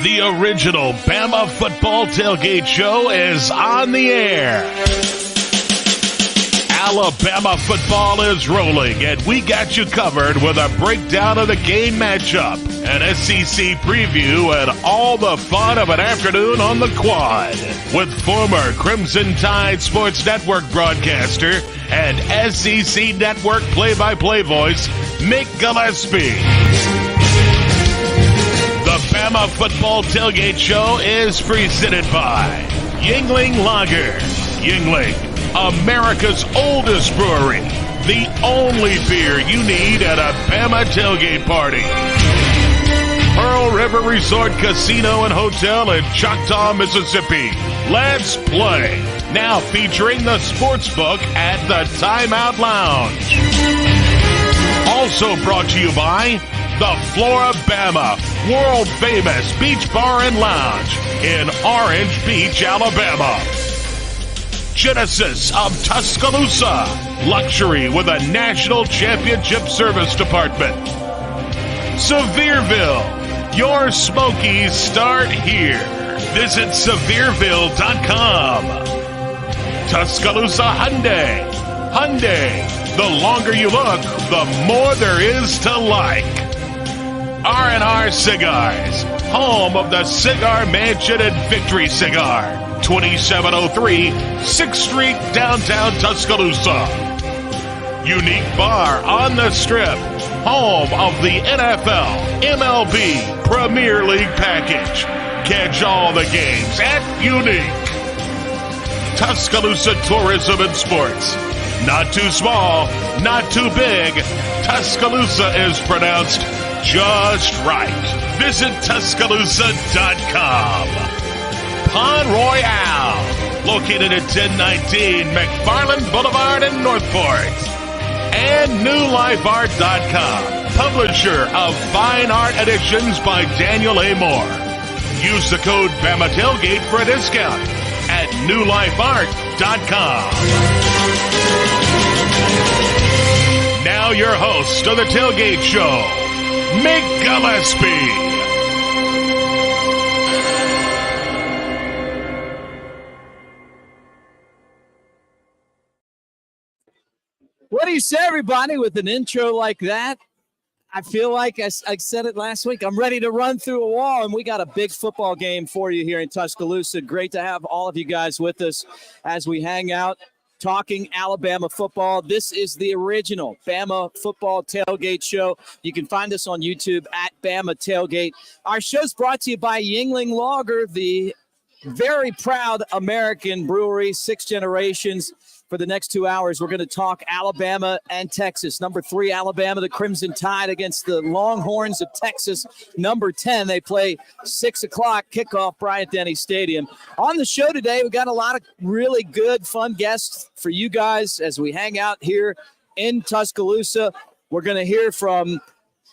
The original Bama Football Tailgate Show is on the air. Alabama football is rolling, and we got you covered with a breakdown of the game matchup, an SEC preview, and all the fun of an afternoon on the quad with former Crimson Tide Sports Network broadcaster and SEC Network play-by-play voice, Mick Gillispie. The Bama Football Tailgate Show is presented by Yuengling Lager. Yuengling, America's oldest brewery. The only beer you need at a Bama tailgate party. Pearl River Resort Casino and Hotel in Choctaw, Mississippi. Let's play. Now featuring the Sportsbook at the Timeout Lounge. Also brought to you by the Flora Bama, world-famous beach bar and lounge in Orange Beach, Alabama. Genesis of Tuscaloosa, luxury with a national championship service department. Sevierville, your Smokies start here. Visit Sevierville.com. Tuscaloosa Hyundai. Hyundai, the longer you look, the more there is to like. R&R Cigars, home of the Cigar Mansion and Victory Cigar, 2703 6th Street, downtown Tuscaloosa. Unique Bar on the Strip, home of the NFL, MLB, Premier League package. Catch all the games at Unique. Tuscaloosa Tourism and Sports. Not too small, not too big. Tuscaloosa is pronounced just right. Visit Tuscaloosa.com. Pond Royale, located at 1019 McFarland Boulevard in Northport. And NewLifeArt.com, publisher of Fine Art Editions by Daniel A. Moore. Use the code Bama Tailgate for a discount at NewLifeArt.com. Now your host of the Tailgate Show, Mick Gillispie. What do you say, everybody, with an intro like that? I feel like I said it last week. I'm ready to run through a wall, and we got a big football game for you here in Tuscaloosa. Great to have all of you guys with us as we hang out talking Alabama football. This is the original Bama Football Tailgate Show. You can find us on YouTube at Bama Tailgate. Our show's brought to you by Yuengling Lager, the very proud American brewery, 6 generations. For the next 2 hours, we're going to talk Alabama and Texas. Number 3, Alabama, the Crimson Tide against the Longhorns of Texas. Number 10, they play 6 o'clock kickoff, Bryant-Denny Stadium. On the show today, we've got a lot of really good, fun guests for you guys as we hang out here in Tuscaloosa. We're going to hear from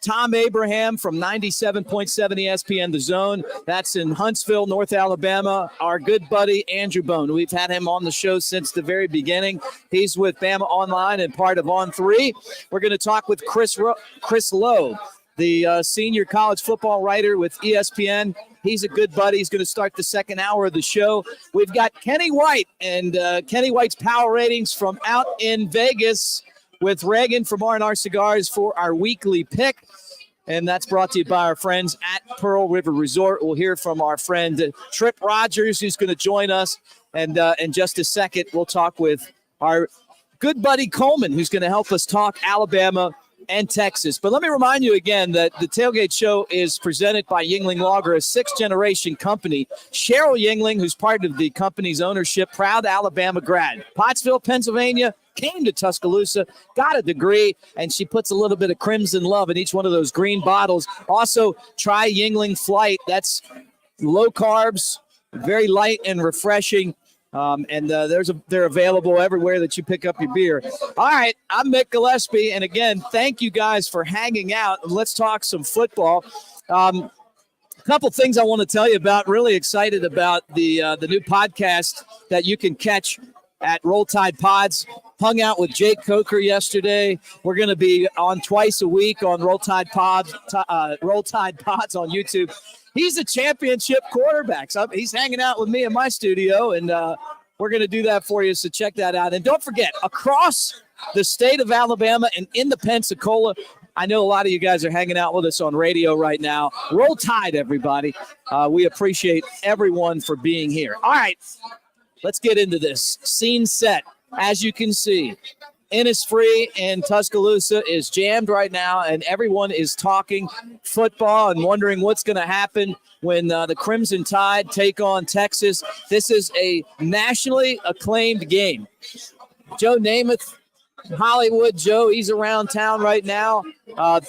Thom Abraham from 97.7 ESPN The Zone. That's in Huntsville, North Alabama. Our good buddy, Andrew Bone. We've had him on the show since the very beginning. He's with Bama Online and part of On3. We're going to talk with Chris Low, the senior college football writer with ESPN. He's a good buddy. He's going to start the second hour of the show. We've got Kenny White and Kenny White's power ratings from out in Vegas with Reagan from R&R Cigars for our weekly pick. And that's brought to you by our friends at Pearl River Resort. We'll hear from our friend Trip Rogers, who's going to join us. And in just a second, we'll talk with our good buddy Coleman, who's going to help us talk Alabama and Texas. But let me remind you again that the Tailgate Show is presented by Yuengling Lager, a 6th-generation company. Cheryl Yuengling, who's part of the company's ownership, proud Alabama grad. Pottsville, Pennsylvania, came to Tuscaloosa, got a degree, and she puts a little bit of crimson love in each one of those green bottles. Also, try Yuengling Flight. That's low carbs, very light and refreshing. They're available everywhere that you pick up your beer. All right, I'm Mick Gillispie, and again, thank you guys for hanging out. Let's talk some football. A couple things I want to tell you about. Really excited about the new podcast that you can catch at Roll Tide Pods. Hung out with Jake Coker yesterday. We're going to be on twice a week on Roll Tide Pods on YouTube. He's a championship quarterback. So he's hanging out with me in my studio, and we're going to do that for you, so check that out. And don't forget, across the state of Alabama and in the Pensacola, I know a lot of you guys are hanging out with us on radio right now. Roll Tide, everybody. We appreciate everyone for being here. All right, let's get into this. Scene set. As you can see, Innisfree in Tuscaloosa is jammed right now, and everyone is talking football and wondering what's going to happen when the Crimson Tide take on Texas. This is a nationally acclaimed game. Joe Namath, Hollywood Joe, he's around town right now.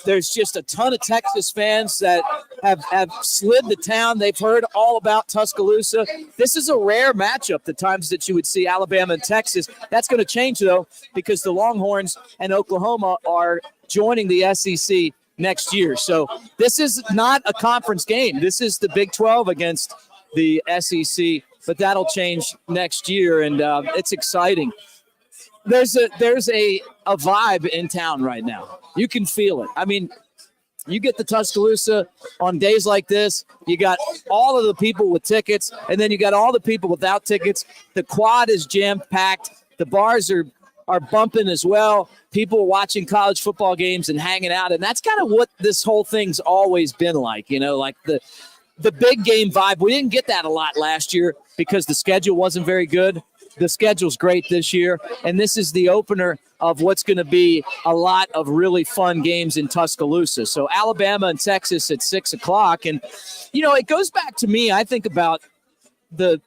There's just a ton of Texas fans that have slid to town. They've heard all about Tuscaloosa. This is a rare matchup, the times that you would see Alabama and Texas. That's going to change, though, because the Longhorns and Oklahoma are joining the SEC next year. So this is not a conference game. This is the Big 12 against the SEC, but that'll change next year, and it's exciting. There's a vibe in town right now. You can feel it. I mean, you get to Tuscaloosa on days like this, you got all of the people with tickets, and then you got all the people without tickets. The quad is jam-packed. The bars are bumping as well. People watching college football games and hanging out, and that's kind of what this whole thing's always been like, like the big game vibe. We didn't get that a lot last year because the schedule wasn't very good. The schedule's great this year, and this is the opener of what's going to be a lot of really fun games in Tuscaloosa. So Alabama and Texas at 6 o'clock. And, it goes back to me. I think about the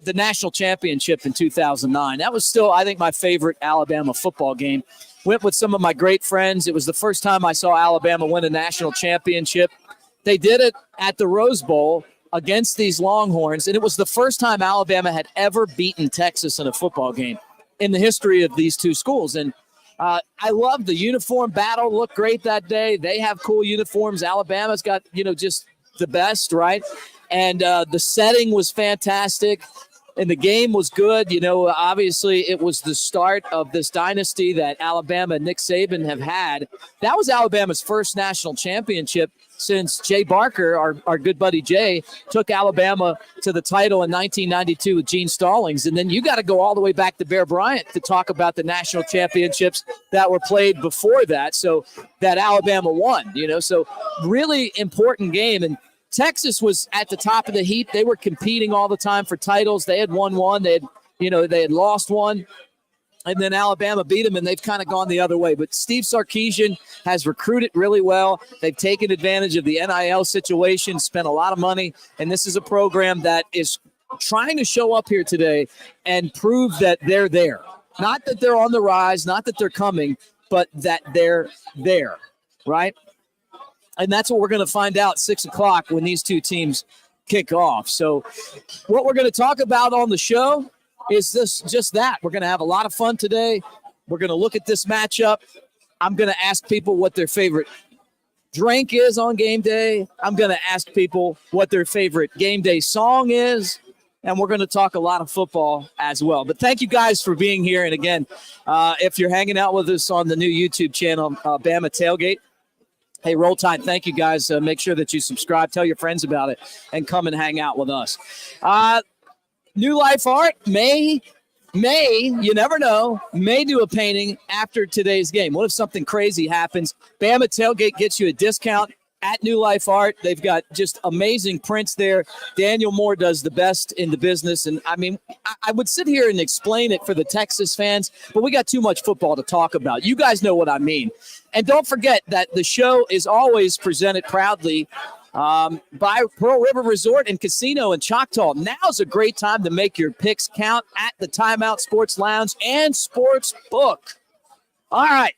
national championship in 2009. That was still, I think, my favorite Alabama football game. Went with some of my great friends. It was the first time I saw Alabama win a national championship. They did it at the Rose Bowl against these Longhorns, and it was the first time Alabama had ever beaten Texas in a football game in the history of these two schools. And I love the uniform battle. Looked great that day. They have cool uniforms. Alabama's got, just the best, right? And the setting was fantastic, and the game was good. Obviously it was the start of this dynasty that Alabama and Nick Saban have had. That was Alabama's first national championship since Jay Barker, our good buddy Jay, took Alabama to the title in 1992 with Gene Stallings. And then you got to go all the way back to Bear Bryant to talk about the national championships that were played before that. So that Alabama won, so really important game. And Texas was at the top of the heap. They were competing all the time for titles. They had won one. They had lost one. And then Alabama beat them, and they've kind of gone the other way. But Steve Sarkisian has recruited really well. They've taken advantage of the NIL situation, spent a lot of money, and this is a program that is trying to show up here today and prove that they're there. Not that they're on the rise, not that they're coming, but that they're there, right? And that's what we're going to find out 6 o'clock when these two teams kick off. So what we're going to talk about on the show is just that. We're going to have a lot of fun today. We're going to look at this matchup. I'm going to ask people what their favorite drink is on game day. I'm going to ask people what their favorite game day song is. And we're going to talk a lot of football as well. But thank you guys for being here. And again, if you're hanging out with us on the new YouTube channel, Bama Tailgate, hey, Roll Tide, thank you guys. Make sure that you subscribe, tell your friends about it, and come and hang out with us. New Life Art may, you never know, may do a painting after today's game. What if something crazy happens? Bama Tailgate gets you a discount at New Life Art. They've got just amazing prints there. Daniel Moore does the best in the business. And, I would sit here and explain it for the Texas fans, but we got too much football to talk about. You guys know what I mean. And don't forget that the show is always presented proudly by Pearl River Resort and Casino in Choctaw. Now's a great time to make your picks count at the Timeout Sports Lounge and Sports Book. All right.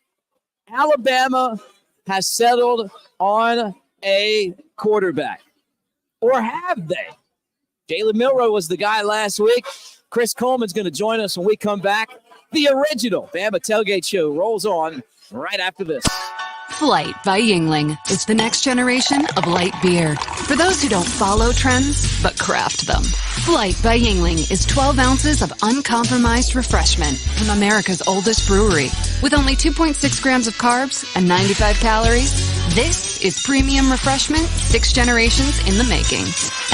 Alabama has settled on a quarterback. Or have they? Jalen Milroe was the guy last week. Chris Coleman's going to join us when we come back. The original Bama Tailgate Show rolls on right after this. Flight by Yingling is the next generation of light beer. For those who don't follow trends, but craft them. Flight by Yingling is 12 ounces of uncompromised refreshment from America's oldest brewery. With only 2.6 grams of carbs and 95 calories, this is premium refreshment 6 generations in the making.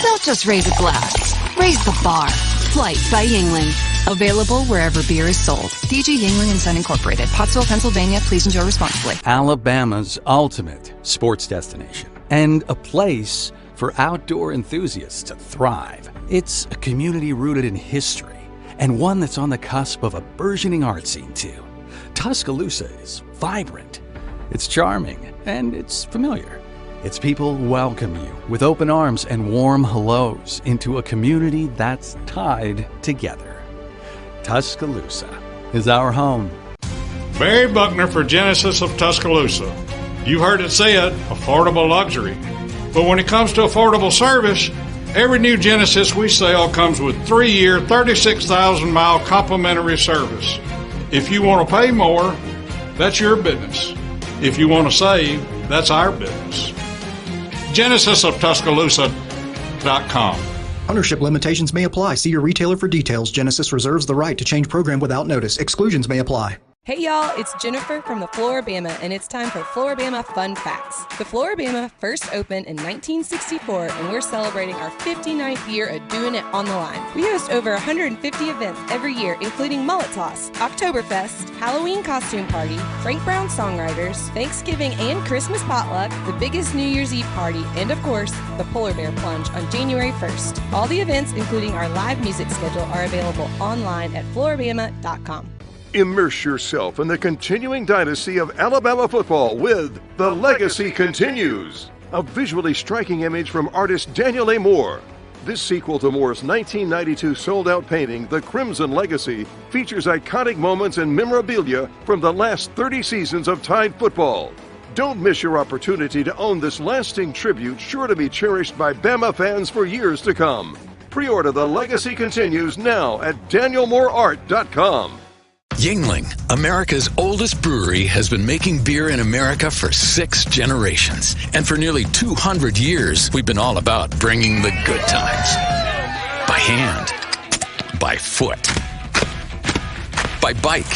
Don't just raise a glass, raise the bar. Flight by Yingling. Available wherever beer is sold. DG Yingling & Son Incorporated. Pottsville, Pennsylvania. Please enjoy responsibly. Alabama's ultimate sports destination and a place for outdoor enthusiasts to thrive. It's a community rooted in history and one that's on the cusp of a burgeoning art scene too. Tuscaloosa is vibrant, it's charming, and it's familiar. Its people welcome you with open arms and warm hellos into a community that's tied together. Tuscaloosa is our home. Barry Buckner for Genesis of Tuscaloosa. You heard it said, affordable luxury. But when it comes to affordable service, every new Genesis we sell comes with 3-year, 36,000-mile complimentary service. If you want to pay more, that's your business. If you want to save, that's our business. GenesisofTuscaloosa.com. Ownership limitations may apply. See your retailer for details. Genesis reserves the right to change program without notice. Exclusions may apply. Hey y'all, it's Jennifer from the Floribama, and it's time for Floribama Fun Facts. The Floribama first opened in 1964, and we're celebrating our 59th year of doing it on the line. We host over 150 events every year, including Mullet Toss, Oktoberfest, Halloween Costume Party, Frank Brown Songwriters, Thanksgiving and Christmas Potluck, the biggest New Year's Eve party, and of course, the Polar Bear Plunge on January 1st. All the events, including our live music schedule, are available online at floribama.com. Immerse yourself in the continuing dynasty of Alabama football with The Legacy Continues, a visually striking image from artist Daniel A. Moore. This sequel to Moore's 1992 sold-out painting, The Crimson Legacy, features iconic moments and memorabilia from the last 30 seasons of Tide football. Don't miss your opportunity to own this lasting tribute sure to be cherished by Bama fans for years to come. Pre-order The Legacy Continues now at danielmooreart.com. Yingling, America's oldest brewery, has been making beer in America for 6 generations. And for nearly 200 years, we've been all about bringing the good times. By hand, by foot, by bike,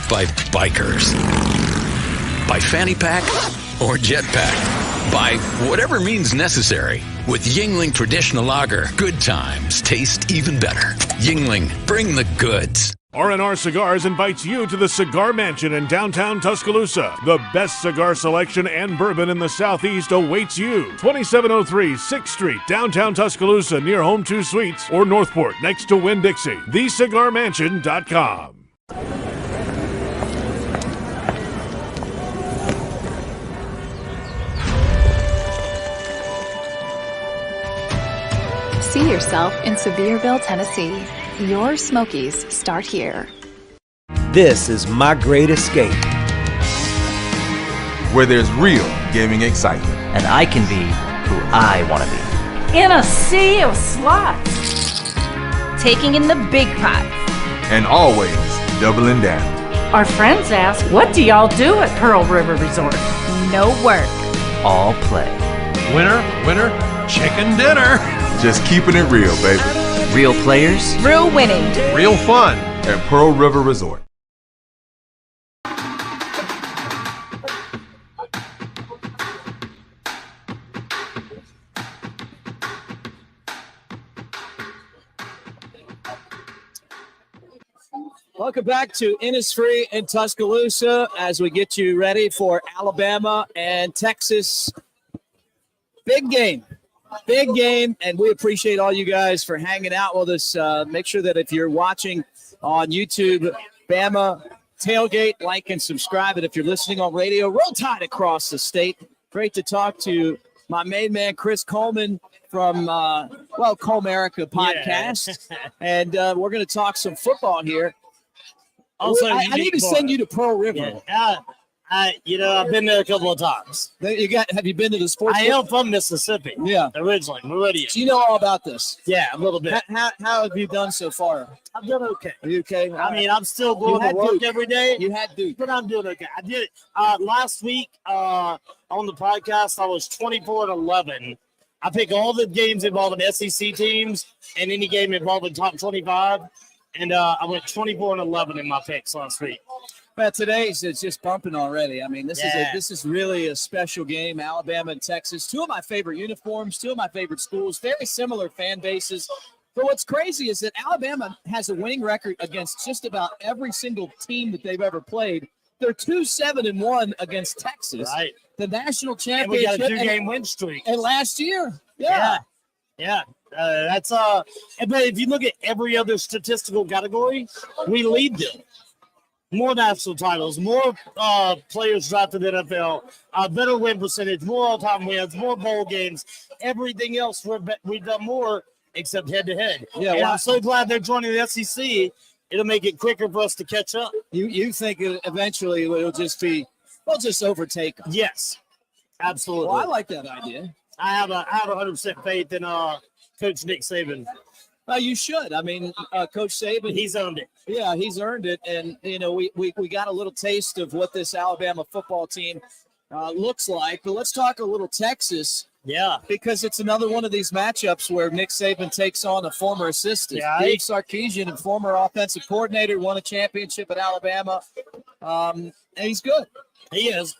by bikers, by fanny pack or jetpack, by whatever means necessary. With Yingling Traditional Lager, good times taste even better. Yingling, bring the goods. R&R Cigars invites you to the Cigar Mansion in downtown Tuscaloosa. The best cigar selection and bourbon in the Southeast awaits you. 2703 6th Street, downtown Tuscaloosa, near Home 2 Suites, or Northport, next to Winn-Dixie. TheCigarMansion.com. See yourself in Sevierville, Tennessee. Your Smokies start here. This is My Great Escape, where there's real gaming excitement. And I can be who I want to be. In a sea of slots. Taking in the big pots. And always doubling down. Our friends ask, what do y'all do at Pearl River Resort? No work. All play. Winner, winner, chicken dinner. Just keeping it real, baby. Real players. Real winning. Real fun. At Pearl River Resort. Welcome back to Innisfree in Tuscaloosa as we get you ready for Alabama and Texas. Big game, and we appreciate all you guys for hanging out with us. Make sure that if you're watching on YouTube, Bama Tailgate, like and subscribe. And if you're listening on radio, Roll Tide across the state. Great to talk to my main man, Chris Coleman from, ColeMerica Podcast. Yeah. And we're going to talk some football here. Also, I need to send you to Pearl River. Yeah. I've been there a couple of times. Have you been to the sports? I am from Mississippi. Yeah. Originally, Meridian. So you know all about this? Yeah, a little bit. How have you done so far? I've done okay. Are you okay? I mean, I'm still going to work every day. You had to. But I'm doing okay. I did it. Last week on the podcast, I was 24-11. I pick all the games involving SEC teams and any game involving top 25. And I went 24-11 in my picks last week. But today's it's just bumping already. I mean, this is really a special game. Alabama and Texas, two of my favorite uniforms, two of my favorite schools, very similar fan bases. But what's crazy is that Alabama has a winning record against just about every single team that they've ever played. They're 2-7-1 against Texas, right? The national championship. And we got a 2-game win streak. And last year, yeah. That's but if you look at every other statistical category, we lead them. More national titles, more players drafted in the NFL, better win percentage, more all-time wins, more bowl games. Everything else we've done more except head-to-head. Yeah, and I'm so glad they're joining the SEC. It'll make it quicker for us to catch up. You think eventually it'll just be we'll just overtake them? Yes, absolutely. Well, I like that idea. I have 100% faith in Coach Nick Saban. You should. I mean, Coach Saban. He's earned it. Yeah, he's earned it. And, we got a little taste of what this Alabama football team looks like. But let's talk a little Texas. Yeah. Because it's another one of these matchups where Nick Saban takes on a former assistant. Yeah, Dave Sarkisian, a former offensive coordinator, won a championship at Alabama. And he's good. He is.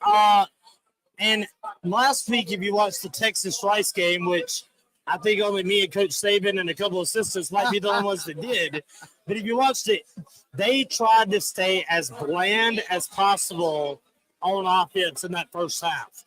And last week, if you watched the Texas-Rice game, which – I think only me and Coach Saban and a couple of assistants might be the only ones that did. But if you watched it, they tried to stay as bland as possible on offense in that first half.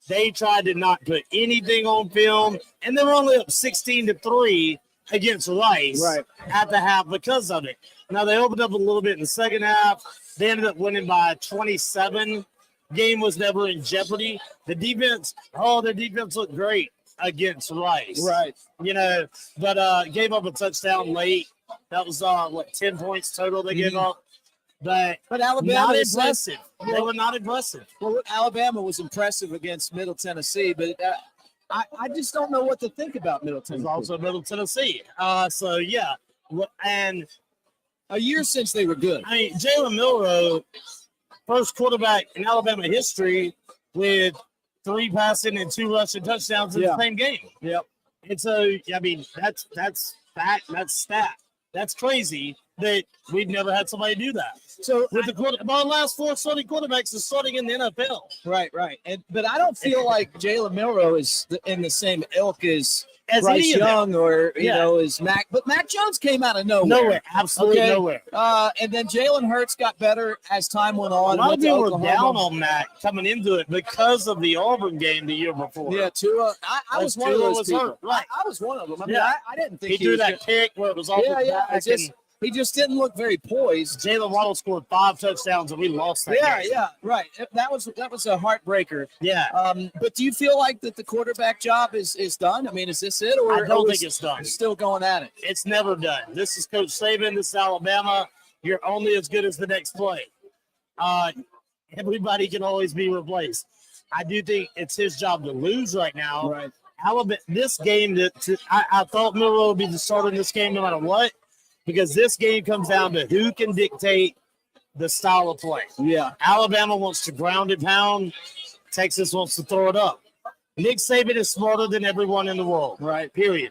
They tried to not put anything on film, and they were only up 16-3 against Rice at the half because of it. Now, they opened up a little bit in the second half. They ended up winning by 27. Game was never in jeopardy. The defense looked great against Rice. Right. But gave up a touchdown late. That was 10 points total they gave up. But Alabama not impressive. They were not impressive. Well, Alabama was impressive against Middle Tennessee, but I just don't know what to think about Middle Tennessee. It's also Middle Tennessee. And a year since they were good. I mean, Jalen Milroe, first quarterback in Alabama history with 3 passing and 2 rushing touchdowns in the same game. Yep. And so, I mean, that's fact. That's stat. That's crazy that we've never had somebody do that. So with our last 4 starting quarterbacks is starting in the NFL. Right. But I don't feel like Jalen Milroe is in the same ilk as Bryce Young or as Mac. But Mac Jones came out of nowhere. Absolutely nowhere. And then Jalen Hurts got better as time went on. A lot of people were down on Mac coming into it because of the Auburn game the year before. Yeah, Tua. I was one of those people. Right. I was one of them. I mean, I didn't think he threw that kick where it was all he just didn't look very poised. Jalen Waddle scored 5 touchdowns and we lost that game. Yeah, right. That was a heartbreaker. Yeah. But do you feel like that the quarterback job is done? I mean, is this it, or I don't think it's done. Still going at it. It's never done. This is Coach Saban. This is Alabama. You're only as good as the next play. Everybody can always be replaced. I do think it's his job to lose right now. Right. Alabama. This game I thought Milroe would be the starter in this game no matter what. Because this game comes down to who can dictate the style of play. Yeah. Alabama wants to ground and pound. Texas wants to throw it up. Nick Saban is smarter than everyone in the world. Right. Period.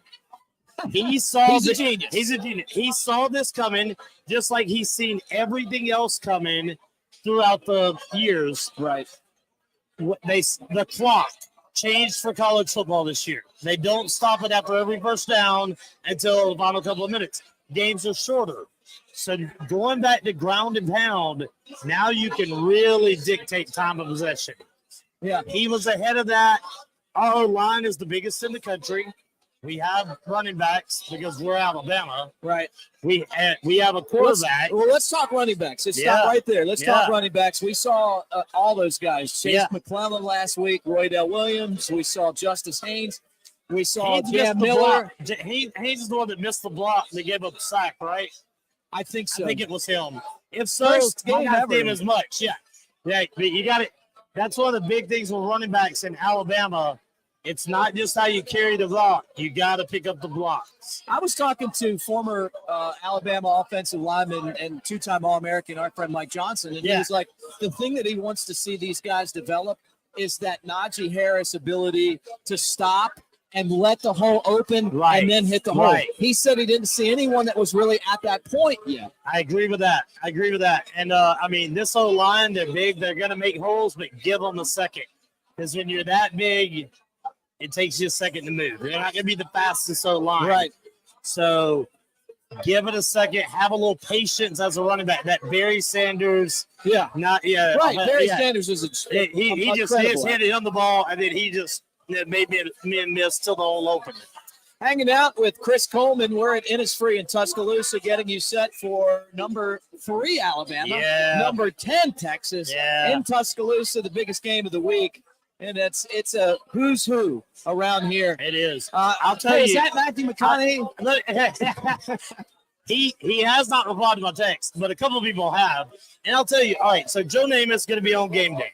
He's a genius. He's a genius. He saw this coming just like he's seen everything else coming throughout the years. Right. The clock changed for college football this year. They don't stop it after every first down until the final couple of minutes. Games are shorter. So going back to ground and pound, now you can really dictate time of possession. Yeah. He was ahead of that. Our line is the biggest in the country. We have running backs because we're Alabama. Right. We have a quarterback. Let's talk running backs. Let's stop right there. Let's talk running backs. We saw all those guys. Chase McClellan last week, Roy Dell Williams. We saw Justice Haynes. We saw Jam Miller. Haynes is the one that missed the block and they gave up a sack, right? I think so. I think it was him. If so, I not him as much. Yeah. Yeah, but you got it. That's one of the big things with running backs in Alabama. It's not just how you carry the rock. You got to pick up the blocks. I was talking to former Alabama offensive lineman and two-time All-American, our friend Mike Johnson, and he was like, the thing that he wants to see these guys develop is that Najee Harris ability to stop and let the hole open and then hit the hole. He said he didn't see anyone that was really at that point yet. I agree with that. And, I mean, this whole line, they're big. They're going to make holes, but give them a second. Because when you're that big, it takes you a second to move. They're not going to be the fastest line. Right. So give it a second. Have a little patience as a running back. That Barry Sanders. Right. Barry Sanders is he just hit it on the ball, and then he just made me a miss till the hole opened. Hanging out with Chris Coleman. We're at Innisfree in Tuscaloosa, getting you set for number 3 Alabama, number 10 Texas, in Tuscaloosa, the biggest game of the week. And it's a who's who around here. It is. I'll tell you. Is that Matthew McConaughey? He has not replied to my text, but a couple of people have. And I'll tell you, all right, so Joe Namath is going to be on game day.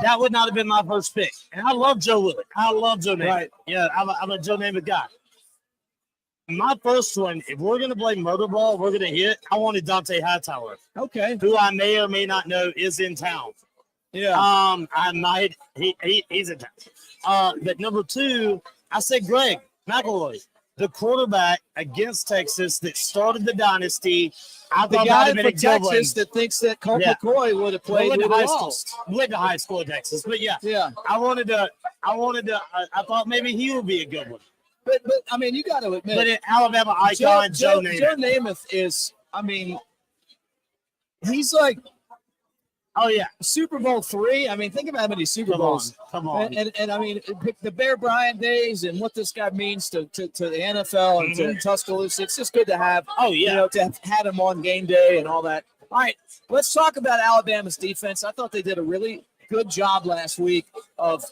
That would not have been my first pick. And I love Joe Willett. I love Joe Namath. Right. Yeah, I'm a Joe Namath guy. My first one, if we're going to play murder ball, we're going to hit, I wanted Dante Hightower. Okay. Who I may or may not know is in town. Yeah. I might. He's in town. But number 2, I said Greg McElroy, the quarterback against Texas that started the dynasty. I the thought guy that from Texas that thinks that Colt McCoy would have played with high school. Went to high school in Texas, but yeah. I wanted to. I thought maybe he would be a good one. But I mean, you got to admit. But an Alabama icon, Joe Namath. Joe Namath is. I mean, he's like. Oh, yeah. Super Bowl 3. I mean, think about how many Super Bowls. Come on. And I mean, the Bear Bryant days and what this guy means to the NFL and to Tuscaloosa. It's just good to have, to have had him on game day and all that. All right, let's talk about Alabama's defense. I thought they did a really good job last week of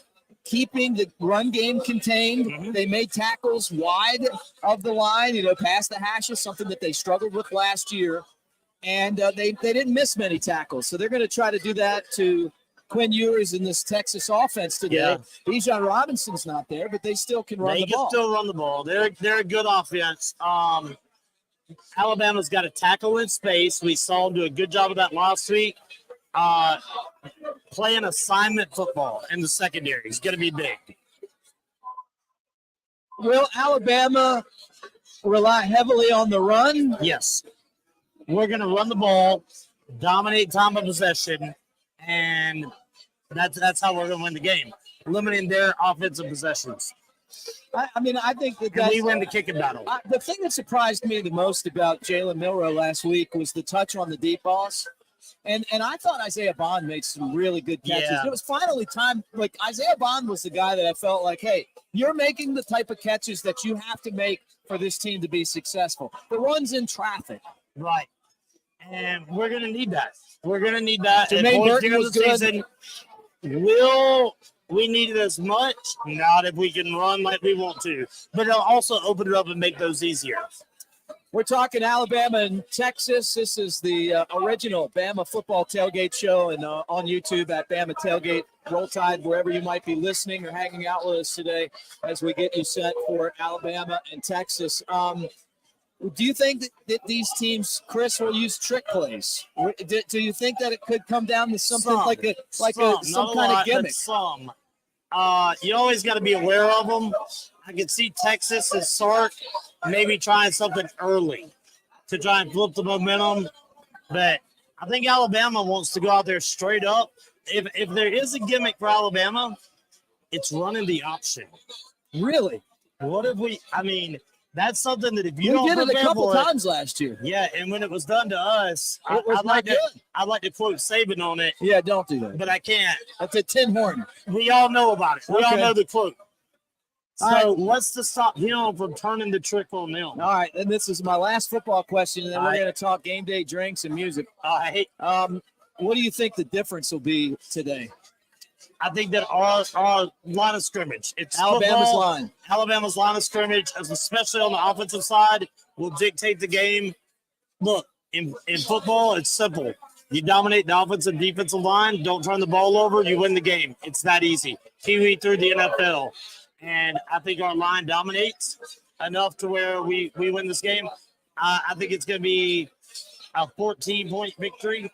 keeping the run game contained. They made tackles wide of the line, past the hashes, something that they struggled with last year. And they didn't miss many tackles. So they're going to try to do that to Quinn Ewers in this Texas offense today. Yeah. Bijan Robinson's not there, but they still can run the ball. They can still run the ball. They're a good offense. Alabama's got a tackle in space. We saw them do a good job of that last week. Playing assignment football in the secondary is going to be big. Will Alabama rely heavily on the run? Yes. We're going to run the ball, dominate time of possession, and that's how we're going to win the game, limiting their offensive possessions. I think that we win the kicking battle. The thing that surprised me the most about Jalen Milroe last week was the touch on the deep balls. And I thought Isaiah Bond made some really good catches. Yeah. It was finally time. Like, Isaiah Bond was the guy that I felt like, hey, you're making the type of catches that you have to make for this team to be successful. The run's in traffic. Right. And we're going to need that. We're going to need that. Jermaine Burton was good. Season, will we need it as much? Not if we can run like we want to. But it'll also open it up and make those easier. We're talking Alabama and Texas. This is the original Bama Football Tailgate Show, and on YouTube at Bama Tailgate. Roll Tide, wherever you might be listening or hanging out with us today as we get you set for Alabama and Texas. Do you think that these teams, Chris, will use trick plays? Do you think that it could come down to something some kind of gimmick? Some. You always got to be aware of them. I can see Texas and Sark maybe trying something early to try and flip the momentum. But I think Alabama wants to go out there straight up. If there is a gimmick for Alabama, it's running the option. Really? What if that's something that if you we don't did it a couple times last year. Yeah, and when it was done to us, I'd like to quote Saban on it. Yeah, don't do that. But I can't. That's a tin horn. We all know about it. We all know the quote. So what's to stop him from turning the trick on them? All right, and this is my last football question, and then we're going to talk game day drinks and music. All right. What do you think the difference will be today? I think that our line of scrimmage, it's Alabama's football. line. Alabama's line of scrimmage, especially on the offensive side, will dictate the game. Look, in football, it's simple. You dominate the offensive and defensive line. Don't turn the ball over. You win the game. It's that easy. Pee-wee through the NFL. And I think our line dominates enough to where we win this game. I think it's going to be a 14-point victory.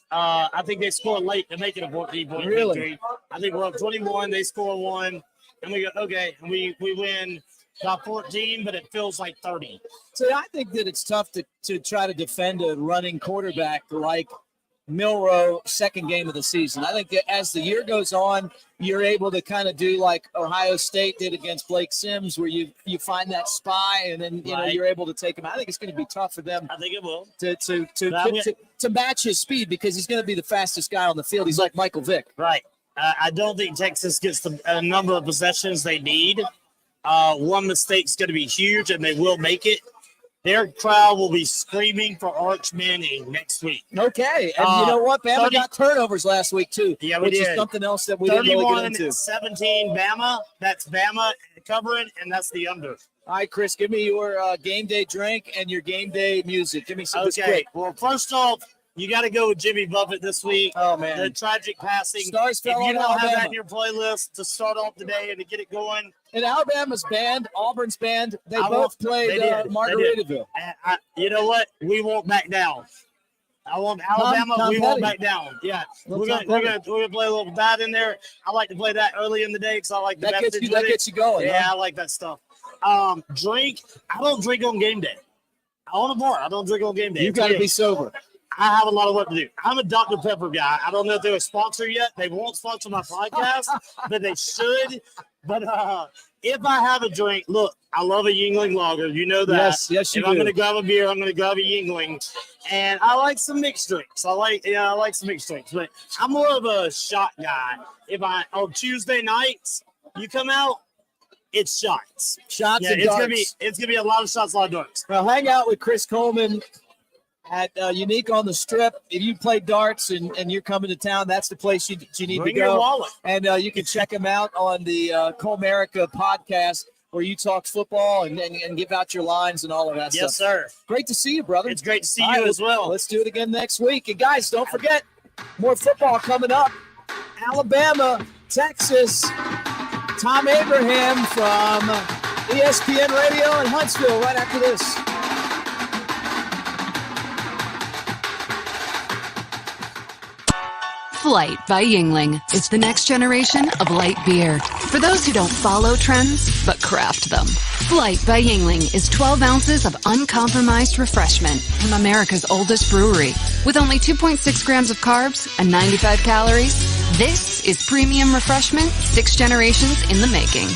I think they score late to make it a 14-point victory. I think we're up 21. They score 1. And we go, okay, and we win by 14, but it feels like 30. So I think that it's tough to try to defend a running quarterback like Milroe second game of the season. I think that as the year goes on, you're able to kind of do like Ohio State did against Blake Sims, where you find that spy and then you're able to take him. I think it's going to be tough for them. I think it will to match his speed because he's going to be the fastest guy on the field. He's like Michael Vick. Right. I don't think Texas gets the number of possessions they need. One mistake's going to be huge, and they will make it. Their crowd will be screaming for Arch Manning next week. Okay. And you know what? Bama got turnovers last week, too. Yeah, which is something else that we didn't really get into. 31-17 Bama. That's Bama covering, and that's the under. All right, Chris, give me your game day drink and your game day music. Give me some. Okay. Well, first off, you got to go with Jimmy Buffett this week. Oh, man. The tragic passing. Stars fell if you on don't Alabama. have that in your playlist to start off the day and to get it going. And Alabama's band, Auburn's band, they both played Margaritaville. You know what? We won't back down. I want Alabama. We won't back down. Yeah, we're gonna play a little of that in there. I like to play that early in the day because I like the message. That gets you going. Yeah, huh? I like that stuff. Drink. I don't drink on game day. I own a bar. I don't drink on game day. You got to be sober. I have a lot of work to do. I'm a Dr. Pepper guy. I don't know if they're a sponsor yet. They won't sponsor my podcast, but they should. But if I have a drink, look, I love a Yingling lager. You know that. Yes, you do. If do. I'm going to grab a beer, I'm going to grab a Yingling. And I like some mixed drinks. I like some mixed drinks. But I'm more of a shot guy. On Tuesday nights, you come out, it's shots. Shots and it's darts. It's gonna be a lot of shots, a lot of darts. Well, hang out with Chris Coleman at Unique on the Strip. If you play darts and you're coming to town, that's the place you need Bring to go. your wallet. And you can check him out on the ColeMerica Podcast, where you talk football and give out your lines and all of that stuff. Yes, sir. Great to see you, brother. It's great to see All you right, as well. Let's do it again next week. And guys, don't forget, more football coming up. Alabama, Texas. Thom Abraham from ESPN Radio in Huntsville right after this. Flight by Yingling is the next generation of light beer. For those who don't follow trends, but craft them. Flight by Yingling is 12 ounces of uncompromised refreshment from America's oldest brewery. With only 2.6 grams of carbs and 95 calories, this is premium refreshment 6 generations in the making.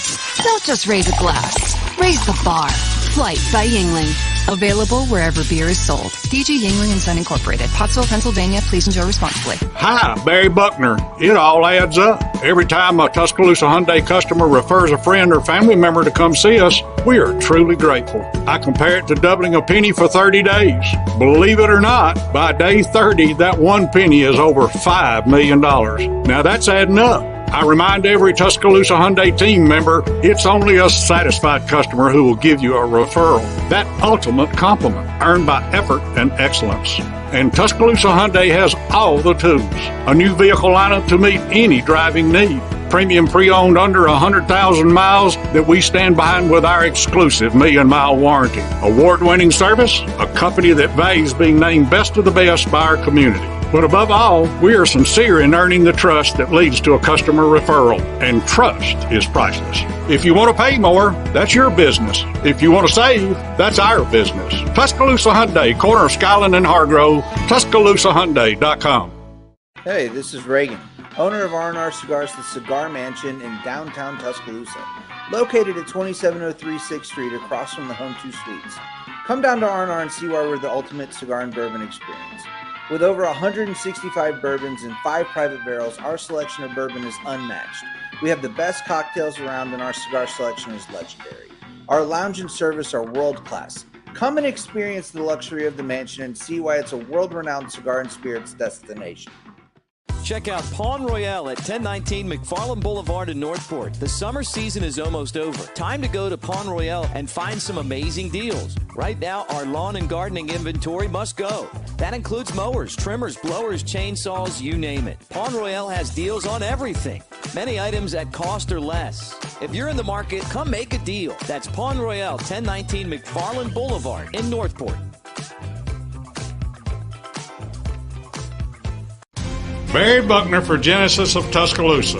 Don't just raise a glass, raise the bar. Flight by Yingling. Available wherever beer is sold. DG Yingling and Son Incorporated, Pottsville, Pennsylvania. Please enjoy responsibly. Hi, Barry Buckner. It all adds up. Every time a Tuscaloosa Hyundai customer refers a friend or family member to come see us, we are truly grateful. I compare it to doubling a penny for 30 days. Believe it or not, by day 30, that one penny is over $5 million. Now that's adding up. I remind every Tuscaloosa Hyundai team member, it's only a satisfied customer who will give you a referral. That ultimate compliment earned by effort and excellence. And Tuscaloosa Hyundai has all the tools. A new vehicle lineup to meet any driving need. Premium pre-owned under 100,000 miles that we stand behind with our exclusive 1,000,000-mile warranty. Award-winning service, a company that values being named best of the best by our community. But above all, we are sincere in earning the trust that leads to a customer referral. And trust is priceless. If you want to pay more, that's your business. If you want to save, that's our business. Tuscaloosa Hyundai, corner of Skyland and Hargrove, TuscaloosaHyundai.com. Hey, this is Reagan, owner of R&R Cigars, the Cigar Mansion in downtown Tuscaloosa, located at 2703 6th Street across from the Home 2 Suites. Come down to R&R and see why we're the ultimate cigar and bourbon experience. With over 165 bourbons and 5 private barrels, our selection of bourbon is unmatched. We have the best cocktails around and our cigar selection is legendary. Our lounge and service are world-class. Come and experience the luxury of the mansion and see why it's a world-renowned cigar and spirits destination. Check out Pawn Royale at 1019 McFarland Boulevard in Northport. The summer season is almost over. Time to go to Pawn Royale and find some amazing deals. Right now, our lawn and gardening inventory must go. That includes mowers, trimmers, blowers, chainsaws, you name it. Pawn Royale has deals on everything. Many items at cost or less. If you're in the market, come make a deal. That's Pawn Royale, 1019 McFarland Boulevard in Northport. Barry Buckner for Genesis of Tuscaloosa.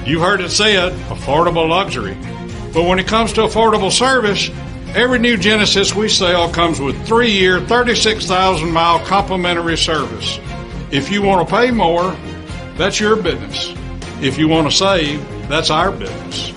You heard it said, affordable luxury. But when it comes to affordable service, every new Genesis we sell comes with 3-year, 36,000-mile complimentary service. If you want to pay more, that's your business. If you want to save, that's our business.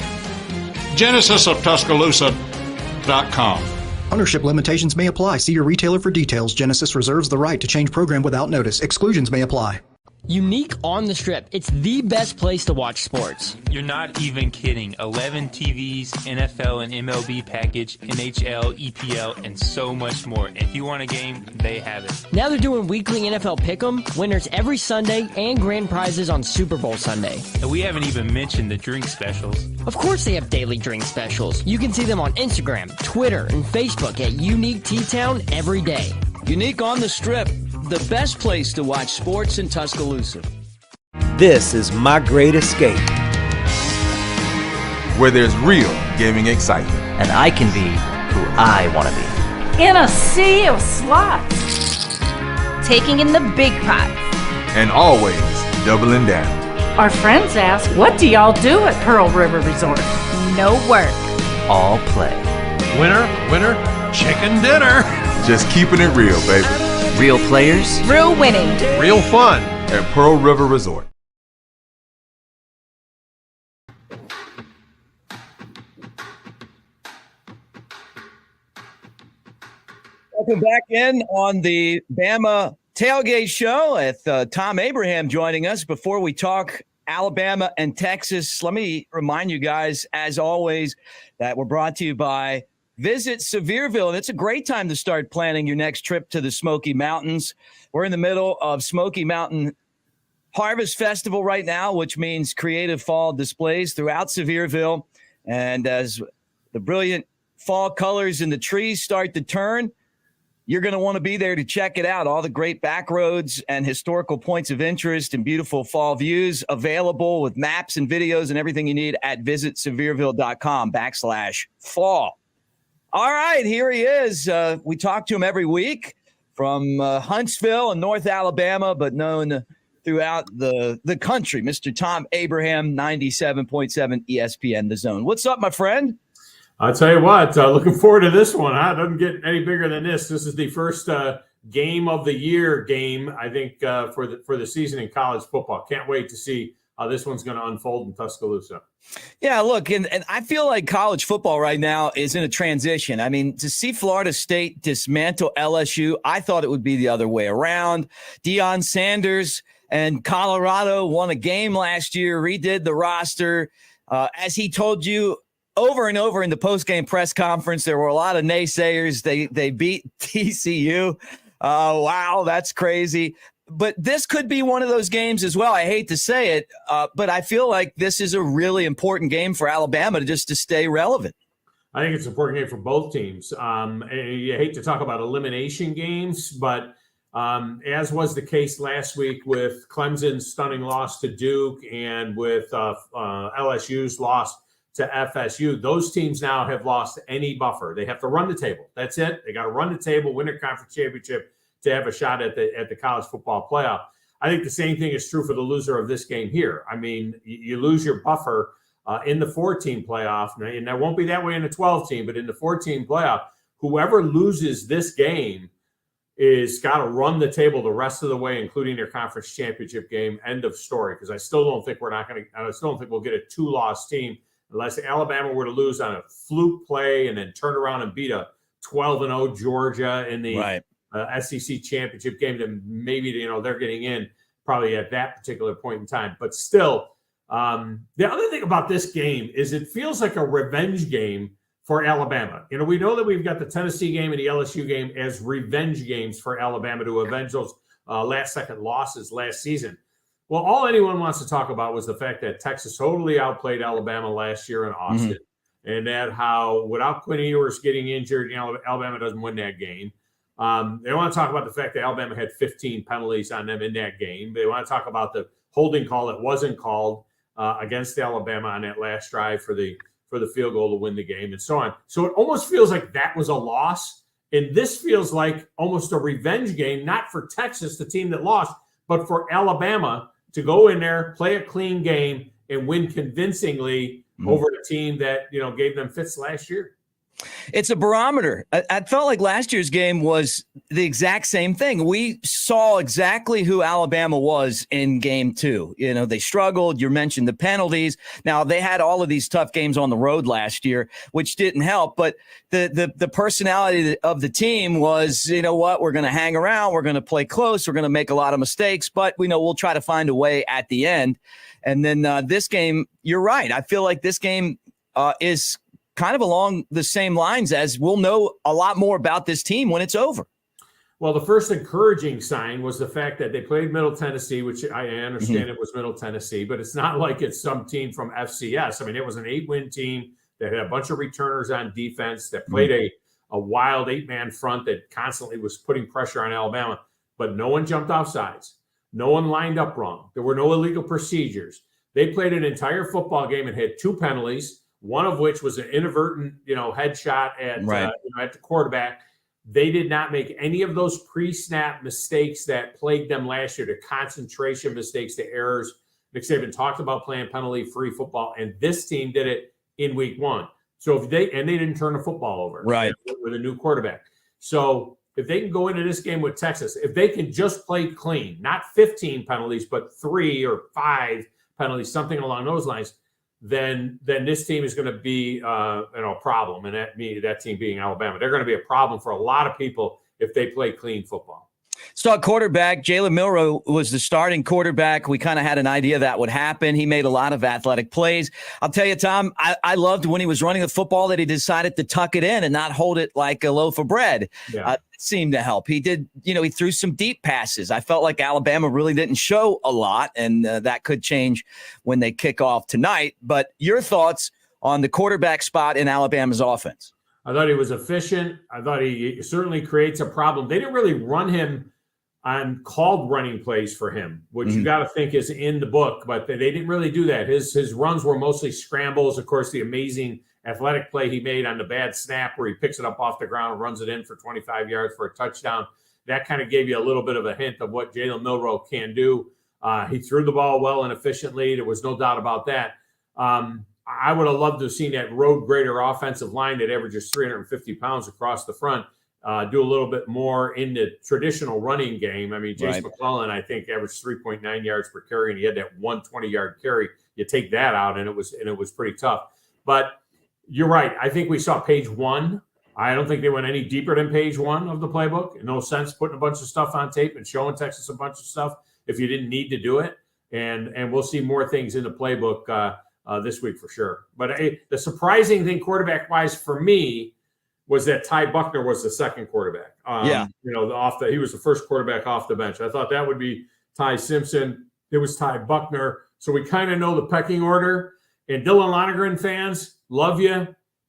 GenesisofTuscaloosa.com. Ownership limitations may apply. See your retailer for details. Genesis reserves the right to change program without notice. Exclusions may apply. Unique on the Strip. It's the best place to watch sports. You're not even kidding. 11 TVs, NFL and MLB package, NHL, EPL, and so much more. If you want a game, they have it. Now they're doing weekly NFL Pick'em, winners every Sunday, and grand prizes on Super Bowl Sunday. And we haven't even mentioned the drink specials. Of course they have daily drink specials. You can see them on Instagram, Twitter, and Facebook at Unique T-Town every day. Unique on the Strip. The best place to watch sports in Tuscaloosa. This is my great escape, where there's real gaming excitement. And I can be who I want to be. In a sea of slots. Taking in the big prize. And always doubling down. Our friends ask, what do y'all do at Pearl River Resort? No work. All play. Winner, winner, chicken dinner. Just keeping it real, baby. Real players. Real winning. Real fun. At Pearl River Resort. Welcome back in on the Bama Tailgate Show with Thom Abraham joining us. Before we talk Alabama and Texas, let me remind you guys, as always, that we're brought to you by Visit Sevierville, and it's a great time to start planning your next trip to the Smoky Mountains. We're in the middle of Smoky Mountain Harvest Festival right now, which means creative fall displays throughout Sevierville. And as the brilliant fall colors in the trees start to turn, you're going to want to be there to check it out. All the great back roads and historical points of interest and beautiful fall views available with maps and videos and everything you need at visitsevierville.com/fall. All right, here he is. We talk to him every week from Huntsville in North Alabama, but known throughout the country. Mr. Thom Abraham, 97.7 ESPN The Zone. What's up, my friend? I'll tell you what, looking forward to this one. It doesn't get any bigger than this. This is the first game of the year game, I think, for the season in college football. Can't wait to see how this one's going to unfold in Tuscaloosa. Yeah, look, and I feel like college football right now is in a transition. I mean, to see Florida State dismantle LSU, I thought it would be the other way around. Deion Sanders and Colorado won a game last year, redid the roster. As he told you over and over in the post-game press conference, there were a lot of naysayers. They beat TCU. Wow, that's crazy. But this could be one of those games as well. I hate to say it, but I feel like this is a really important game for Alabama to stay relevant. I think it's an important game for both teams. You hate to talk about elimination games, but as was the case last week with Clemson's stunning loss to Duke and with LSU's loss to FSU, those teams now have lost any buffer. They have to run the table. That's it. They got to run the table, win a conference championship to have a shot at the college football playoff. I think the same thing is true for the loser of this game here. I mean, you lose your buffer in the 4-team playoff, and that won't be that way in the 12-team, but in the 4-team playoff, whoever loses this game is got to run the table the rest of the way, including their conference championship game. End of story. Because I still don't think we'll get a 2-loss team unless Alabama were to lose on a fluke play and then turn around and beat a 12-0 Georgia in the SEC championship game. Then maybe they're getting in probably at that particular point in time. But still, the other thing about this game is it feels like a revenge game for Alabama. We know that we've got the Tennessee game and the LSU game as revenge games for Alabama to avenge those last-second losses last season. Well, all anyone wants to talk about was the fact that Texas totally outplayed Alabama last year in Austin, and that how without Quinn Ewers getting injured, Alabama doesn't win that game. They want to talk about the fact that Alabama had 15 penalties on them in that game. They want to talk about the holding call that wasn't called against Alabama on that last drive for the field goal to win the game, and so on. So it almost feels like that was a loss, and this feels like almost a revenge game, not for Texas, the team that lost, but for Alabama to go in there, play a clean game, and win convincingly over a team that gave them fits last year. It's a barometer. I felt like last year's game was the exact same thing. We saw exactly who Alabama was in game 2. They struggled. You mentioned the penalties. Now, they had all of these tough games on the road last year, which didn't help. But the personality of the team was, we're going to hang around. We're going to play close. We're going to make a lot of mistakes. But, we'll try to find a way at the end. And then this game, you're right. I feel like this game is kind of along the same lines as we'll know a lot more about this team when it's over. Well, the first encouraging sign was the fact that they played Middle Tennessee, which I understand it was Middle Tennessee, but it's not like it's some team from FCS. I mean, it was an 8-win team that had a bunch of returners on defense that played a wild 8-man front that constantly was putting pressure on Alabama, but no one jumped off sides. No one lined up wrong. There were no illegal procedures. They played an entire football game and had 2 penalties, one of which was an inadvertent, headshot at the quarterback. They did not make any of those pre-snap mistakes that plagued them last year, the concentration mistakes, the errors. Nick Saban talked about playing penalty-free football, and this team did it in week 1. So they didn't turn the football over with a new quarterback. So if they can go into this game with Texas, if they can just play clean, not 15 penalties, but 3 or 5 penalties, something along those lines, then this team is going to be a problem, and that team being Alabama, they're going to be a problem for a lot of people if they play clean football. Start quarterback. Jalen Milroe was the starting quarterback. We kind of had an idea that would happen. He made a lot of athletic plays. I'll tell you, Tom, I loved when he was running the football that he decided to tuck it in and not hold it like a loaf of bread. Yeah. It seemed to help. He did, he threw some deep passes. I felt like Alabama really didn't show a lot, and that could change when they kick off tonight. But your thoughts on the quarterback spot in Alabama's offense? I thought he was efficient. I thought he certainly creates a problem. They didn't really run him on called running plays for him, which you got to think is in the book, but they didn't really do that. His runs were mostly scrambles. Of course, the amazing athletic play he made on the bad snap where he picks it up off the ground and runs it in for 25 yards for a touchdown. That kind of gave you a little bit of a hint of what Jalen Milroe can do. He threw the ball well and efficiently. There was no doubt about that. I would have loved to have seen that road grader offensive line that averages 350 pounds across the front do a little bit more in the traditional running game. I mean, Jace McClellan, I think, averaged 3.9 yards per carry, and he had that 120-yard carry. You take that out, and it was pretty tough. But you're right. I think we saw page 1. I don't think they went any deeper than page 1 of the playbook. No sense putting a bunch of stuff on tape and showing Texas a bunch of stuff if you didn't need to do it. And we'll see more things in the playbook this week for sure. But the surprising thing quarterback-wise for me was that Ty Buckner was the second quarterback. He was the first quarterback off the bench. I thought that would be Ty Simpson. It was Ty Buckner. So we kind of know the pecking order. And Dylan Lonergan fans, love you.